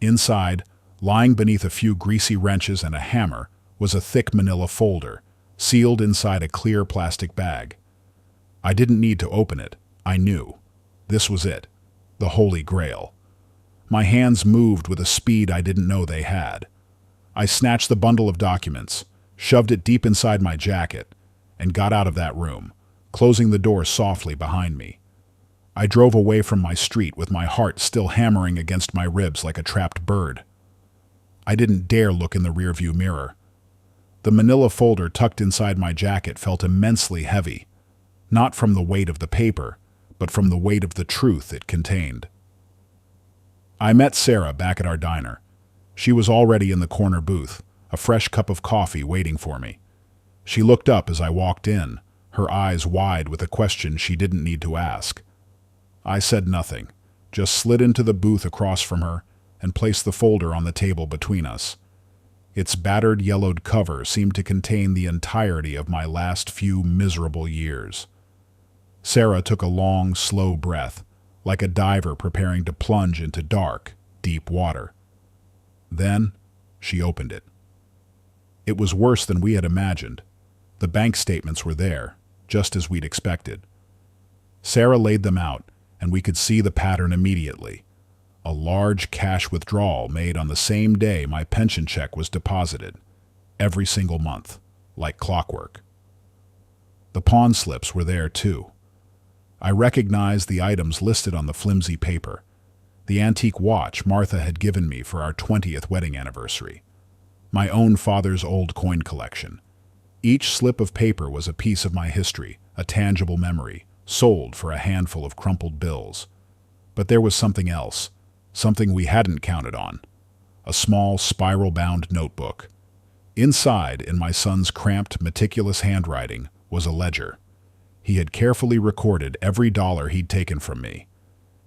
Inside, lying beneath a few greasy wrenches and a hammer, was a thick manila folder, sealed inside a clear plastic bag. I didn't need to open it. I knew. This was it. The Holy Grail. My hands moved with a speed I didn't know they had. I snatched the bundle of documents, shoved it deep inside my jacket, and got out of that room, closing the door softly behind me. I drove away from my street with my heart still hammering against my ribs like a trapped bird. I didn't dare look in the rearview mirror. The manila folder tucked inside my jacket felt immensely heavy, not from the weight of the paper, but from the weight of the truth it contained. I met Sarah back at our diner. She was already in the corner booth, a fresh cup of coffee waiting for me. She looked up as I walked in, her eyes wide with a question she didn't need to ask. I said nothing, just slid into the booth across from her and placed the folder on the table between us. Its battered yellowed cover seemed to contain the entirety of my last few miserable years. Sarah took a long, slow breath, like a diver preparing to plunge into dark, deep water. Then, she opened it. It was worse than we had imagined. The bank statements were there, just as we'd expected. Sarah laid them out, and we could see the pattern immediately. A large cash withdrawal made on the same day my pension check was deposited, every single month, like clockwork. The pawn slips were there too. I recognized the items listed on the flimsy paper. The antique watch Martha had given me for our 20th wedding anniversary. My own father's old coin collection. Each slip of paper was a piece of my history, a tangible memory, sold for a handful of crumpled bills. But there was something else, something we hadn't counted on. A small, spiral-bound notebook. Inside, in my son's cramped, meticulous handwriting, was a ledger. He had carefully recorded every dollar he'd taken from me.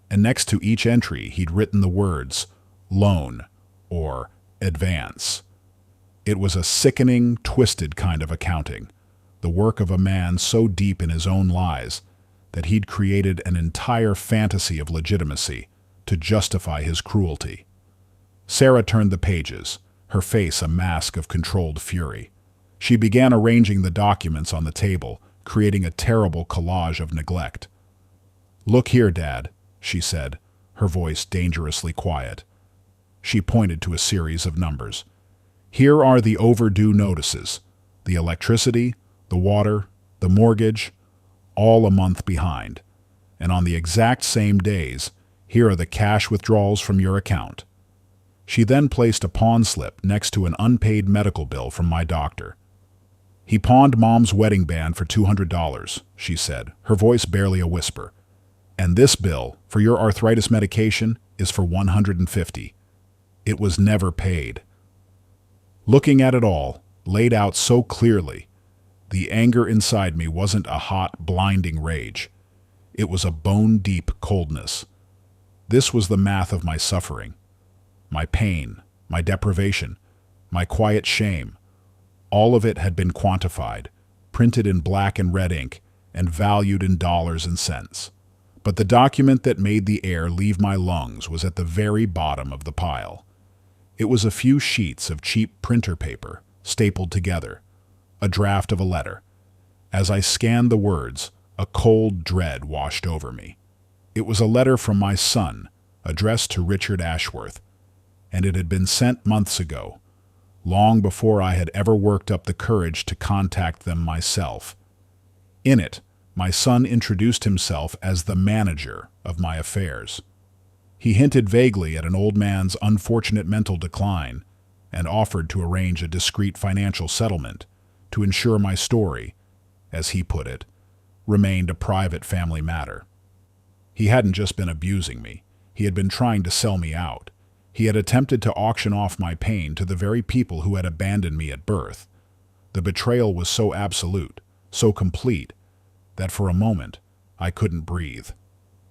And next to each entry, he'd written the words, loan, or advance. It was a sickening, twisted kind of accounting, the work of a man so deep in his own lies that he'd created an entire fantasy of legitimacy to justify his cruelty. Sarah turned the pages, her face a mask of controlled fury. She began arranging the documents on the table, creating a terrible collage of neglect. "Look here, Dad," she said, her voice dangerously quiet. She pointed to a series of numbers. "Here are the overdue notices, the electricity, the water, the mortgage, all a month behind. And on the exact same days, here are the cash withdrawals from your account." She then placed a pawn slip next to an unpaid medical bill from my doctor. "He pawned Mom's wedding band for $200, she said, her voice barely a whisper. "And this bill, for your arthritis medication, is for $150. It was never paid." Looking at it all, laid out so clearly, the anger inside me wasn't a hot, blinding rage. It was a bone-deep coldness. This was the math of my suffering, my pain, my deprivation, my quiet shame. All of it had been quantified, printed in black and red ink, and valued in dollars and cents. But the document that made the air leave my lungs was at the very bottom of the pile. It was a few sheets of cheap printer paper, stapled together, a draft of a letter. As I scanned the words, a cold dread washed over me. It was a letter from my son, addressed to Richard Ashworth, and it had been sent months ago, long before I had ever worked up the courage to contact them myself. In it, my son introduced himself as the manager of my affairs. He hinted vaguely at an old man's unfortunate mental decline and offered to arrange a discreet financial settlement to ensure my story, as he put it, remained a private family matter. He hadn't just been abusing me. He had been trying to sell me out. He had attempted to auction off my pain to the very people who had abandoned me at birth. The betrayal was so absolute, so complete, that for a moment I couldn't breathe.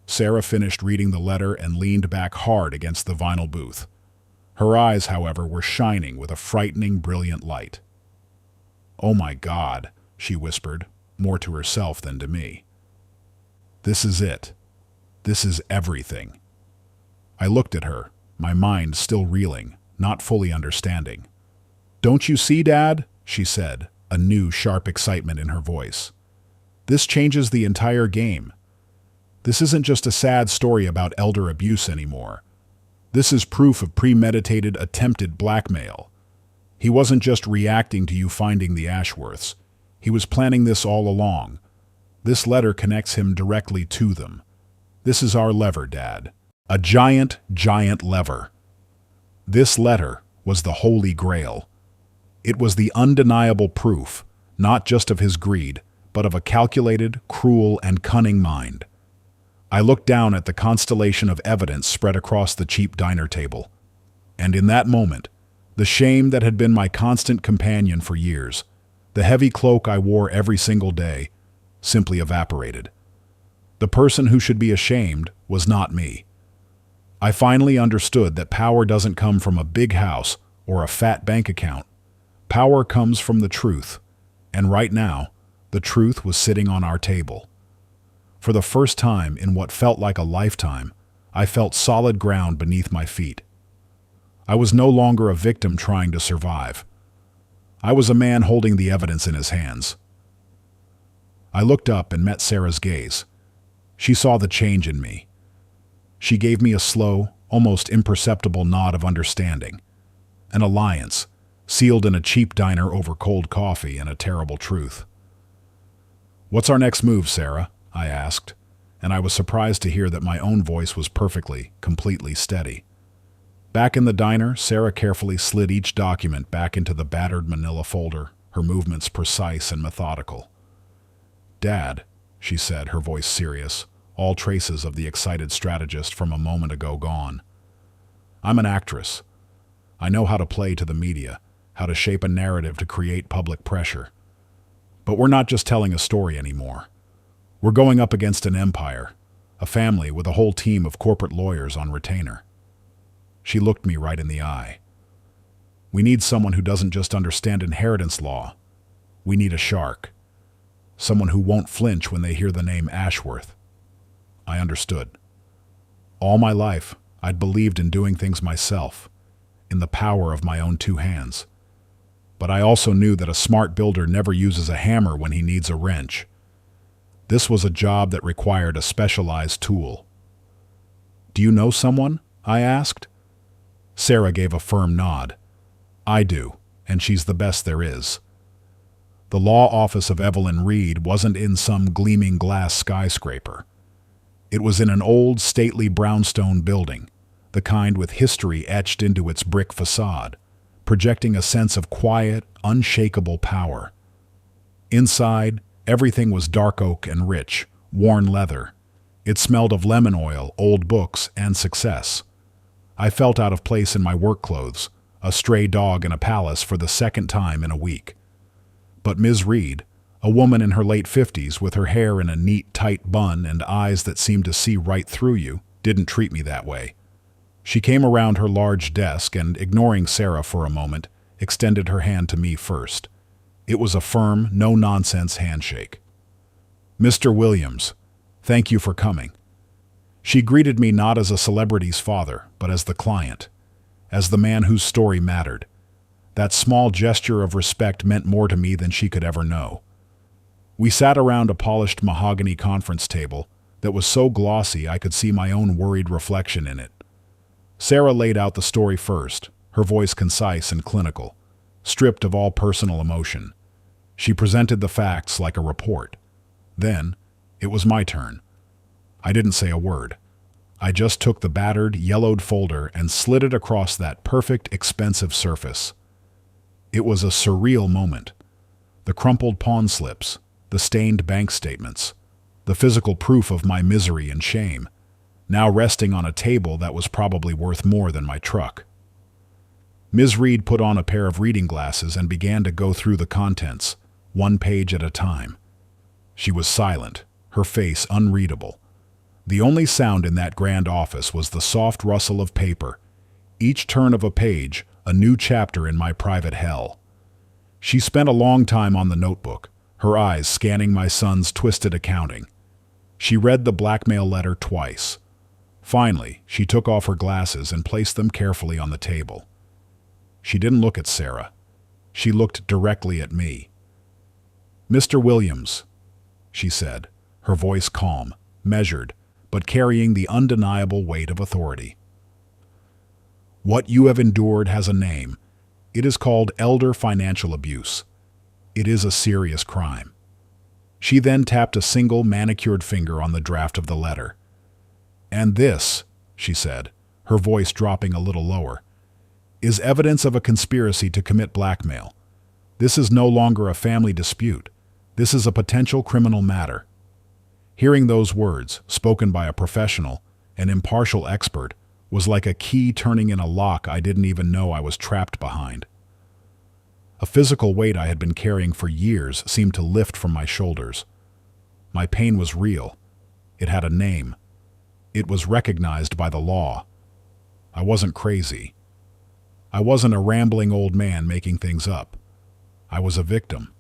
Sarah finished reading the letter and leaned back hard against the vinyl booth. Her eyes, however, were shining with a frightening, brilliant light. "Oh my God," she whispered, more to herself than to me. This is it. This is everything. I looked at her, my mind still reeling, not fully understanding. "Don't you see, Dad?" she said, a new, sharp excitement in her voice. "This changes the entire game. This isn't just a sad story about elder abuse anymore. This is proof of premeditated, attempted blackmail. He wasn't just reacting to you finding the Ashworths. He was planning this all along. This letter connects him directly to them. This is our lever, Dad. A giant, giant lever." This letter was the Holy Grail. It was the undeniable proof, not just of his greed, but of a calculated, cruel, and cunning mind. I looked down at the constellation of evidence spread across the cheap diner table. And in that moment, the shame that had been my constant companion for years, the heavy cloak I wore every single day, simply evaporated. The person who should be ashamed was not me. I finally understood that power doesn't come from a big house or a fat bank account. Power comes from the truth, and right now, the truth was sitting on our table. For the first time in what felt like a lifetime, I felt solid ground beneath my feet. I was no longer a victim trying to survive. I was a man holding the evidence in his hands. I looked up and met Sarah's gaze. She saw the change in me. She gave me a slow, almost imperceptible nod of understanding. An alliance, sealed in a cheap diner over cold coffee and a terrible truth. "What's our next move, Sarah?" I asked, and I was surprised to hear that my own voice was perfectly, completely steady. Back in the diner, Sarah carefully slid each document back into the battered manila folder, her movements precise and methodical. "Dad," she said, her voice serious, all traces of the excited strategist from a moment ago gone. "I'm an actress. I know how to play to the media, how to shape a narrative to create public pressure. But we're not just telling a story anymore. We're going up against an empire, a family with a whole team of corporate lawyers on retainer." She looked me right in the eye. "We need someone who doesn't just understand inheritance law. We need a shark. Someone who won't flinch when they hear the name Ashworth." I understood. All my life, I'd believed in doing things myself, in the power of my own two hands. But I also knew that a smart builder never uses a hammer when he needs a wrench. This was a job that required a specialized tool. "Do you know someone?" I asked. Sarah gave a firm nod. "I do, and she's the best there is." The law office of Evelyn Reed wasn't in some gleaming glass skyscraper. It was in an old, stately brownstone building, the kind with history etched into its brick facade, projecting a sense of quiet, unshakable power. Inside, everything was dark oak and rich, worn leather. It smelled of lemon oil, old books, and success. I felt out of place in my work clothes, a stray dog in a palace for the second time in a week. But Ms. Reed, a woman in her late 50s with her hair in a neat, tight bun and eyes that seemed to see right through you, didn't treat me that way. She came around her large desk and, ignoring Sarah for a moment, extended her hand to me first. It was a firm, no-nonsense handshake. "Mr. Williams, thank you for coming." She greeted me not as a celebrity's father, but as the client, as the man whose story mattered. That small gesture of respect meant more to me than she could ever know. We sat around a polished mahogany conference table that was so glossy I could see my own worried reflection in it. Sarah laid out the story first, her voice concise and clinical, stripped of all personal emotion. She presented the facts like a report. Then, it was my turn. I didn't say a word. I just took the battered, yellowed folder and slid it across that perfect, expensive surface. It was a surreal moment. The crumpled pawn slips, the stained bank statements, the physical proof of my misery and shame, now resting on a table that was probably worth more than my truck. Ms. Reed put on a pair of reading glasses and began to go through the contents, one page at a time. She was silent, her face unreadable. The only sound in that grand office was the soft rustle of paper. Each turn of a page, a new chapter in my private hell. She spent a long time on the notebook, her eyes scanning my son's twisted accounting. She read the blackmail letter twice. Finally, she took off her glasses and placed them carefully on the table. She didn't look at Sarah. She looked directly at me. "Mr. Williams," she said, her voice calm, measured, but carrying the undeniable weight of authority. "What you have endured has a name. It is called elder financial abuse. It is a serious crime." She then tapped a single manicured finger on the draft of the letter. "And this," she said, her voice dropping a little lower, "is evidence of a conspiracy to commit blackmail. This is no longer a family dispute. This is a potential criminal matter." Hearing those words, spoken by a professional, an impartial expert, was like a key turning in a lock I didn't even know I was trapped behind. A physical weight I had been carrying for years seemed to lift from my shoulders. My pain was real. It had a name. It was recognized by the law. I wasn't crazy. I wasn't a rambling old man making things up. I was a victim.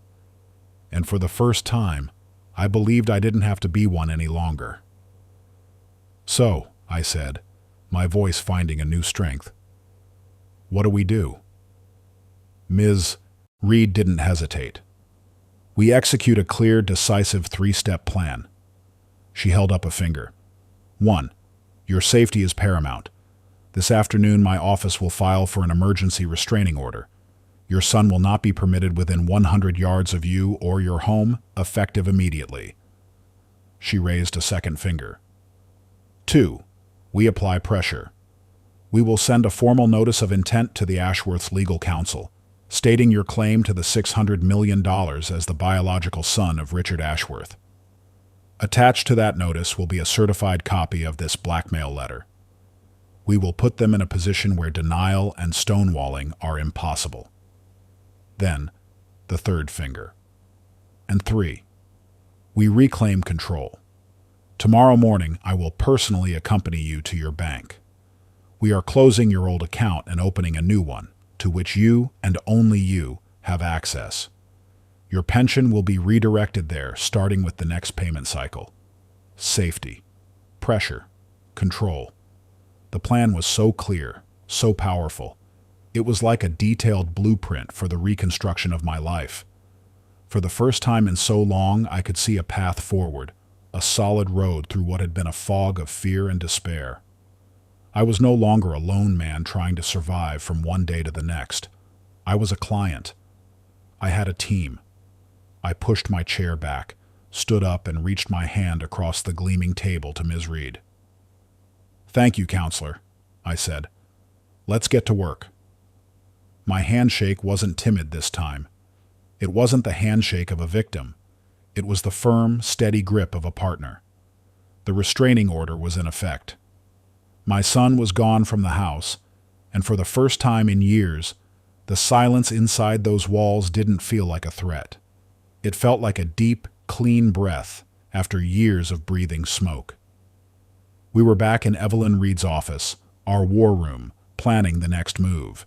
And for the first time, I believed I didn't have to be one any longer. "So," I said, my voice finding a new strength, "what do we do?" Ms. Reed didn't hesitate. "We execute a clear, decisive three-step plan." She held up a finger. 1. Your safety is paramount. This afternoon, my office will file for an emergency restraining order. Your son will not be permitted within 100 yards of you or your home, effective immediately. She raised a second finger. 2. We apply pressure. We will send a formal notice of intent to the Ashworths legal counsel, stating your claim to the $600 million as the biological son of Richard Ashworth. Attached to that notice will be a certified copy of this blackmail letter. We will put them in a position where denial and stonewalling are impossible. Then, the third finger. And 3. We reclaim control. Tomorrow morning, I will personally accompany you to your bank. We are closing your old account and opening a new one, to which you, and only you, have access. Your pension will be redirected there, starting with the next payment cycle. Safety, pressure, control. The plan was so clear, so powerful. It was like a detailed blueprint for the reconstruction of my life. For the first time in so long, I could see a path forward, a solid road through what had been a fog of fear and despair. I was no longer a lone man trying to survive from one day to the next. I was a client. I had a team. I pushed my chair back, stood up, and reached my hand across the gleaming table to Ms. Reed. "Thank you, counselor," I said. "Let's get to work." My handshake wasn't timid this time. It wasn't the handshake of a victim. It was the firm, steady grip of a partner. The restraining order was in effect. My son was gone from the house, and for the first time in years, the silence inside those walls didn't feel like a threat. It felt like a deep, clean breath after years of breathing smoke. We were back in Evelyn Reed's office, our war room, planning the next move.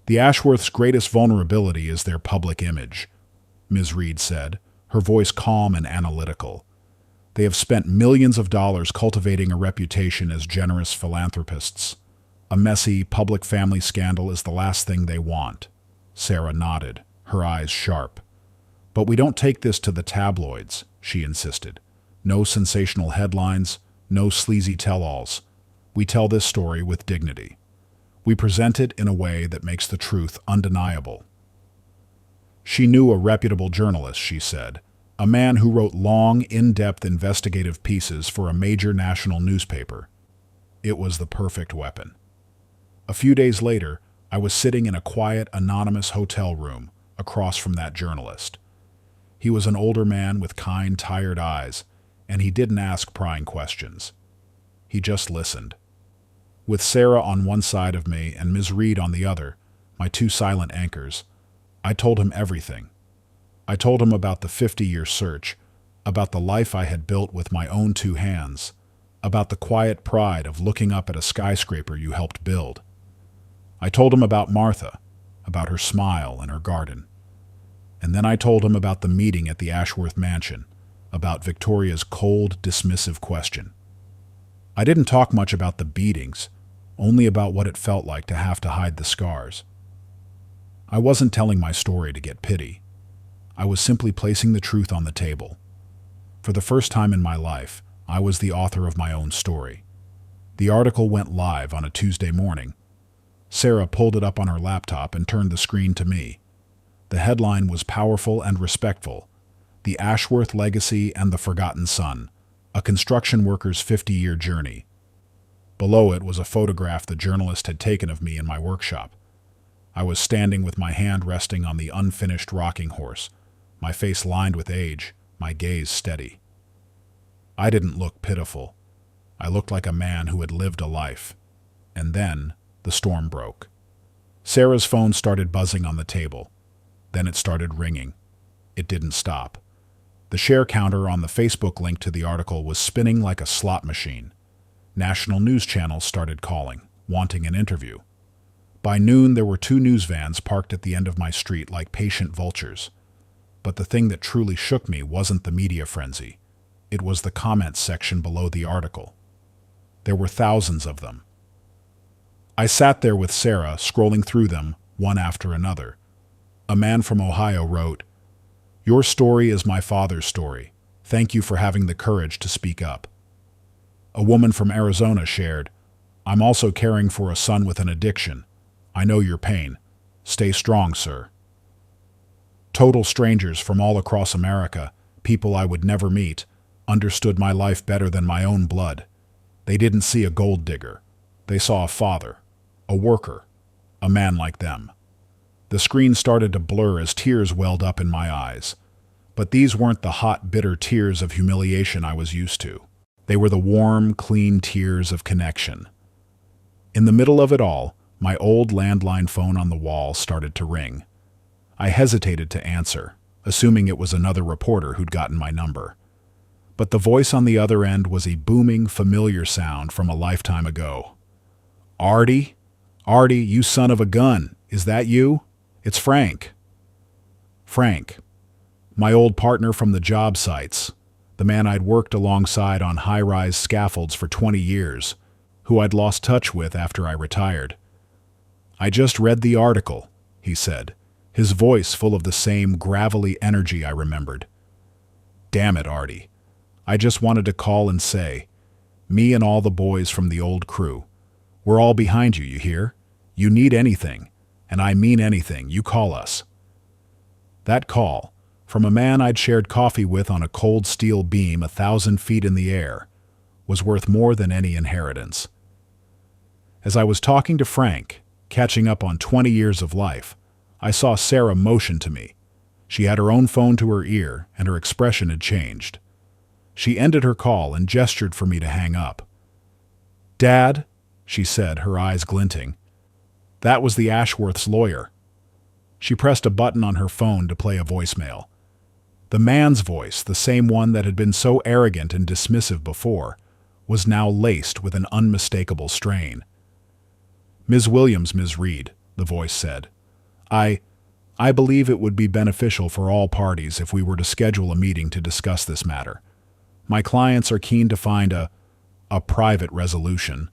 "The Ashworths' greatest vulnerability is their public image," Ms. Reed said, her voice calm and analytical. "They have spent millions of dollars cultivating a reputation as generous philanthropists. A messy, public family scandal is the last thing they want." Sarah nodded, her eyes sharp. "But we don't take this to the tabloids," she insisted. "No sensational headlines, no sleazy tell-alls. We tell this story with dignity. We present it in a way that makes the truth undeniable." She knew a reputable journalist, she said, a man who wrote long, in-depth investigative pieces for a major national newspaper. It was the perfect weapon. A few days later, I was sitting in a quiet, anonymous hotel room across from that journalist. He was an older man with kind, tired eyes, and he didn't ask prying questions. He just listened. With Sarah on one side of me and Ms. Reed on the other, my two silent anchors, I told him everything. I told him about the 50-year search, about the life I had built with my own two hands, about the quiet pride of looking up at a skyscraper you helped build. I told him about Martha, about her smile and her garden. And then I told him about the meeting at the Ashworth mansion, about Victoria's cold, dismissive question. I didn't talk much about the beatings, only about what it felt like to have to hide the scars. I wasn't telling my story to get pity. I was simply placing the truth on the table. For the first time in my life, I was the author of my own story. The article went live on a Tuesday morning. Sarah pulled it up on her laptop and turned the screen to me. The headline was powerful and respectful: The Ashworth Legacy and the Forgotten Son, a construction worker's 50-year journey. Below it was a photograph the journalist had taken of me in my workshop. I was standing with my hand resting on the unfinished rocking horse, my face lined with age, my gaze steady. I didn't look pitiful. I looked like a man who had lived a life. And then the storm broke. Sarah's phone started buzzing on the table. Then it started ringing. It didn't stop. The share counter on the Facebook link to the article was spinning like a slot machine. National news channels started calling, wanting an interview. By noon, there were 2 news vans parked at the end of my street like patient vultures. But the thing that truly shook me wasn't the media frenzy. It was the comments section below the article. There were thousands of them. I sat there with Sarah, scrolling through them, one after another. A man from Ohio wrote, "Your story is my father's story. Thank you for having the courage to speak up." A woman from Arizona shared, "I'm also caring for a son with an addiction. I know your pain. Stay strong, sir." Total strangers from all across America, people I would never meet, understood my life better than my own blood. They didn't see a gold digger. They saw a father, a worker, a man like them. The screen started to blur as tears welled up in my eyes. But these weren't the hot, bitter tears of humiliation I was used to. They were the warm, clean tears of connection. In the middle of it all, my old landline phone on the wall started to ring. I hesitated to answer, assuming it was another reporter who'd gotten my number. But the voice on the other end was a booming, familiar sound from a lifetime ago. "Artie? Artie, you son of a gun, is that you? It's Frank." Frank, my old partner from the job sites, the man I'd worked alongside on high-rise scaffolds for 20 years, who I'd lost touch with after I retired. "I just read the article," he said, his voice full of the same gravelly energy I remembered. "Damn it, Artie. I just wanted to call and say, me and all the boys from the old crew, we're all behind you, you hear? You need anything, and I mean anything, you call us." That call, from a man I'd shared coffee with on a cold steel beam 1,000 feet in the air, was worth more than any inheritance. As I was talking to Frank, catching up on 20 years of life, I saw Sarah motion to me. She had her own phone to her ear, and her expression had changed. She ended her call and gestured for me to hang up. "Dad," she said, her eyes glinting. That was the Ashworth's lawyer. She pressed a button on her phone to play a voicemail. The man's voice, the same one that had been so arrogant and dismissive before, was now laced with an unmistakable strain. "Ms. Williams, Ms. Reed," the voice said. I believe it would be beneficial for all parties if we were to schedule a meeting to discuss this matter. My clients are keen to find a private resolution."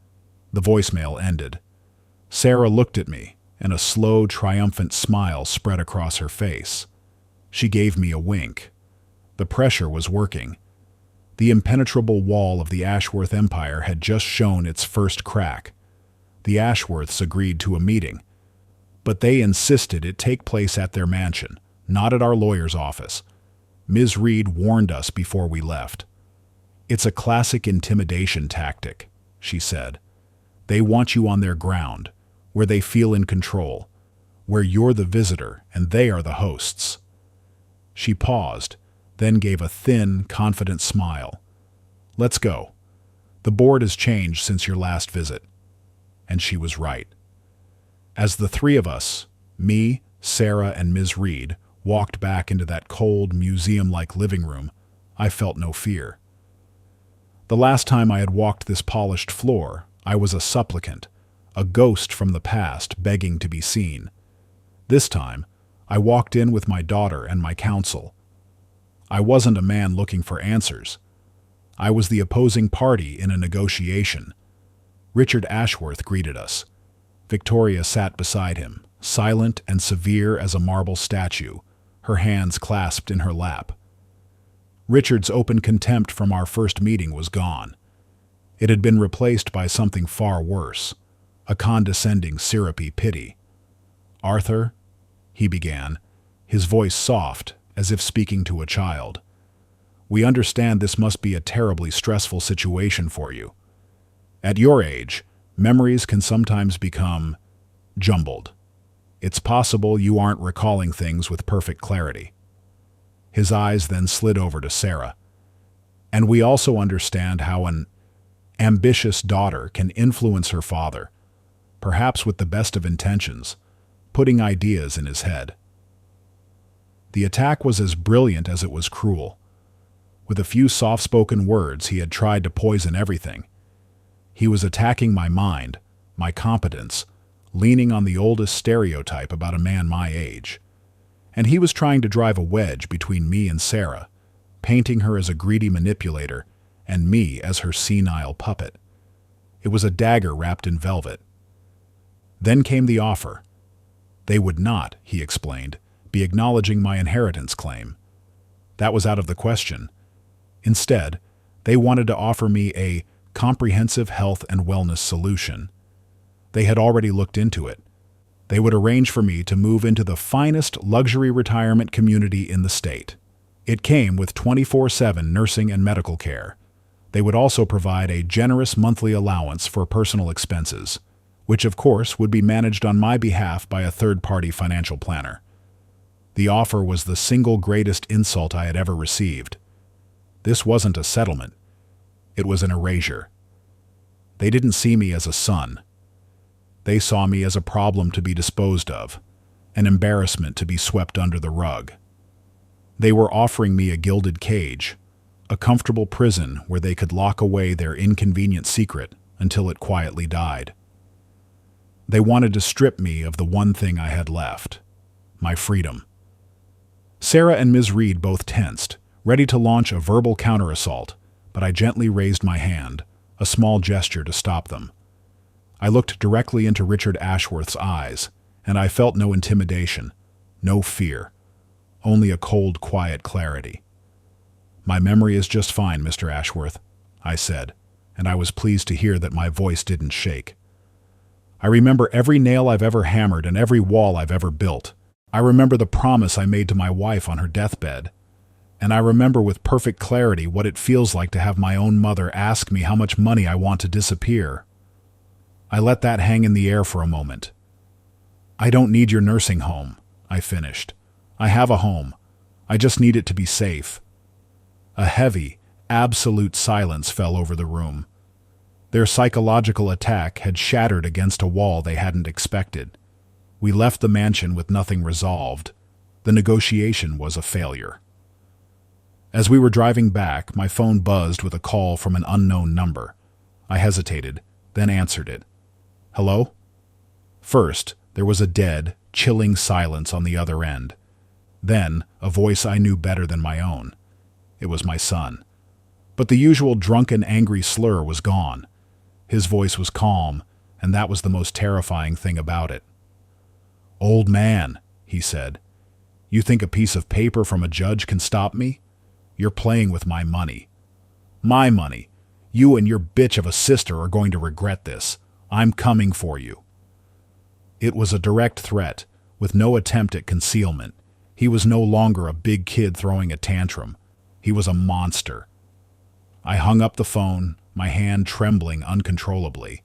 The voicemail ended. Sarah looked at me, and a slow, triumphant smile spread across her face. She gave me a wink. The pressure was working. The impenetrable wall of the Ashworth Empire had just shown its first crack. The Ashworths agreed to a meeting, but they insisted it take place at their mansion, not at our lawyer's office. Ms. Reed warned us before we left. "It's a classic intimidation tactic," she said. "They want you on their ground, where they feel in control, where you're the visitor and they are the hosts." She paused, then gave a thin, confident smile. "Let's go. The board has changed since your last visit." And she was right. As the 3 of us, me, Sarah, and Ms. Reed, walked back into that cold, museum-like living room, I felt no fear. The last time I had walked this polished floor, I was a supplicant, a ghost from the past begging to be seen. This time, I walked in with my daughter and my counsel. I wasn't a man looking for answers. I was the opposing party in a negotiation. Richard Ashworth greeted us. Victoria sat beside him, silent and severe as a marble statue, her hands clasped in her lap. Richard's open contempt from our first meeting was gone. It had been replaced by something far worse, a condescending, syrupy pity. "Arthur," he began, his voice soft, as if speaking to a child. "We understand this must be a terribly stressful situation for you. At your age, memories can sometimes become jumbled. It's possible you aren't recalling things with perfect clarity." His eyes then slid over to Sarah. "And we also understand how an ambitious daughter can influence her father, perhaps with the best of intentions, putting ideas in his head." The attack was as brilliant as it was cruel. With a few soft-spoken words, he had tried to poison everything. He was attacking my mind, my competence, leaning on the oldest stereotype about a man my age. And he was trying to drive a wedge between me and Sarah, painting her as a greedy manipulator and me as her senile puppet. It was a dagger wrapped in velvet. Then came the offer. They would not, he explained, be acknowledging my inheritance claim. That was out of the question. Instead, they wanted to offer me a comprehensive health and wellness solution. They had already looked into it. They would arrange for me to move into the finest luxury retirement community in the state. It came with 24/7 nursing and medical care. They would also provide a generous monthly allowance for personal expenses, which of course would be managed on my behalf by a third-party financial planner. The offer was the single greatest insult I had ever received. This wasn't a settlement. It was an erasure. They didn't see me as a son. They saw me as a problem to be disposed of, an embarrassment to be swept under the rug. They were offering me a gilded cage, a comfortable prison where they could lock away their inconvenient secret until it quietly died. They wanted to strip me of the one thing I had left, my freedom. Sarah and Ms. Reed both tensed, ready to launch a verbal counterassault, but I gently raised my hand, a small gesture to stop them. I looked directly into Richard Ashworth's eyes, and I felt no intimidation, no fear, only a cold, quiet clarity. "My memory is just fine, Mr. Ashworth," I said, and I was pleased to hear that my voice didn't shake. "I remember every nail I've ever hammered and every wall I've ever built. I remember the promise I made to my wife on her deathbed. And I remember with perfect clarity what it feels like to have my own mother ask me how much money I want to disappear." I let that hang in the air for a moment. "I don't need your nursing home," I finished. "I have a home. I just need it to be safe." A heavy, absolute silence fell over the room. Their psychological attack had shattered against a wall they hadn't expected. We left the mansion with nothing resolved. The negotiation was a failure. As we were driving back, my phone buzzed with a call from an unknown number. I hesitated, then answered it. "Hello?" First, there was a dead, chilling silence on the other end. Then, a voice I knew better than my own. It was my son. But the usual drunken, angry slur was gone. His voice was calm, and that was the most terrifying thing about it. "Old man," he said, "you think a piece of paper from a judge can stop me? You're playing with my money. My money. You and your bitch of a sister are going to regret this. I'm coming for you." It was a direct threat, with no attempt at concealment. He was no longer a big kid throwing a tantrum. He was a monster. I hung up the phone, my hand trembling uncontrollably.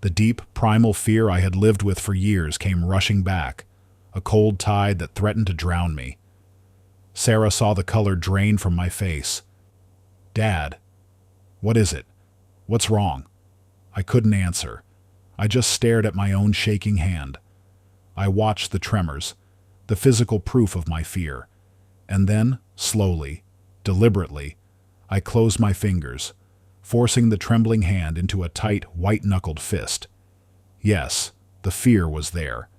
The deep, primal fear I had lived with for years came rushing back, a cold tide that threatened to drown me. Sarah saw the color drain from my face. "Dad, what is it? What's wrong?" I couldn't answer. I just stared at my own shaking hand. I watched the tremors, the physical proof of my fear. And then, slowly, deliberately, I closed my fingers, forcing the trembling hand into a tight, white-knuckled fist. Yes, the fear was there.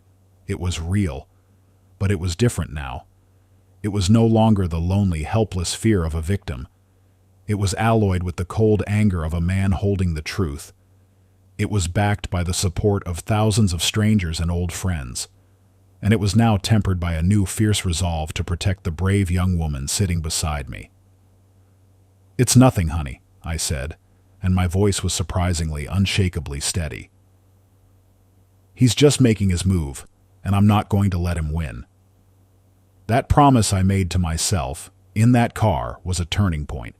It was real. But it was different now. It was no longer the lonely, helpless fear of a victim. It was alloyed with the cold anger of a man holding the truth. It was backed by the support of thousands of strangers and old friends. And it was now tempered by a new fierce resolve to protect the brave young woman sitting beside me. "It's nothing, honey," I said, and my voice was surprisingly, unshakably steady. "He's just making his move, and I'm not going to let him win." That promise I made to myself, in that car, was a turning point.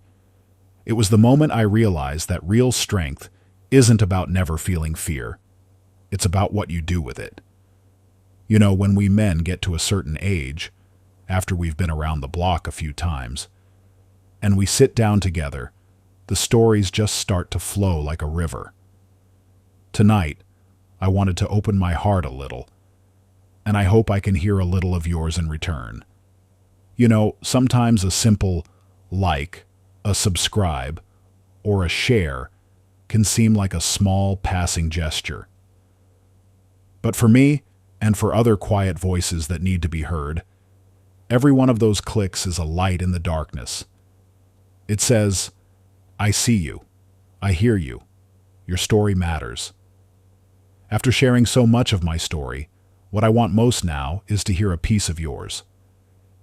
It was the moment I realized that real strength isn't about never feeling fear. It's about what you do with it. You know, when we men get to a certain age, after we've been around the block a few times, and we sit down together, the stories just start to flow like a river. Tonight, I wanted to open my heart a little, and I hope I can hear a little of yours in return. You know, sometimes a simple like, a subscribe, or a share can seem like a small passing gesture. But for me, and for other quiet voices that need to be heard, every one of those clicks is a light in the darkness. It says, "I see you. I hear you. Your story matters." After sharing so much of my story, what I want most now is to hear a piece of yours.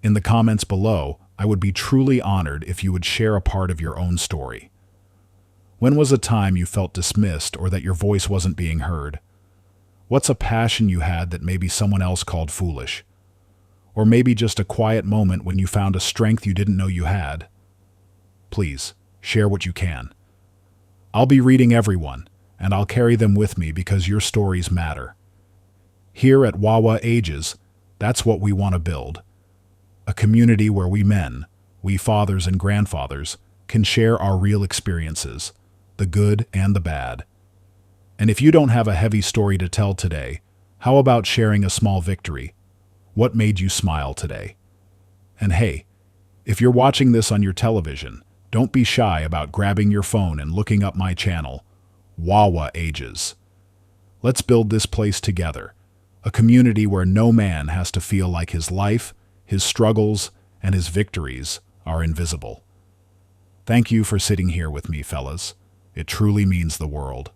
In the comments below, I would be truly honored if you would share a part of your own story. When was a time you felt dismissed or that your voice wasn't being heard? What's a passion you had that maybe someone else called foolish? Or maybe just a quiet moment when you found a strength you didn't know you had? Please, share what you can. I'll be reading everyone, and I'll carry them with me because your stories matter. Here at WAWA Ages, that's what we want to build. A community where we men, we fathers and grandfathers, can share our real experiences, the good and the bad. And if you don't have a heavy story to tell today, how about sharing a small victory? What made you smile today? And hey, if you're watching this on your television, don't be shy about grabbing your phone and looking up my channel, WAWA Ages. Let's build this place together, a community where no man has to feel like his life, his struggles, and his victories are invisible. Thank you for sitting here with me, fellas. It truly means the world.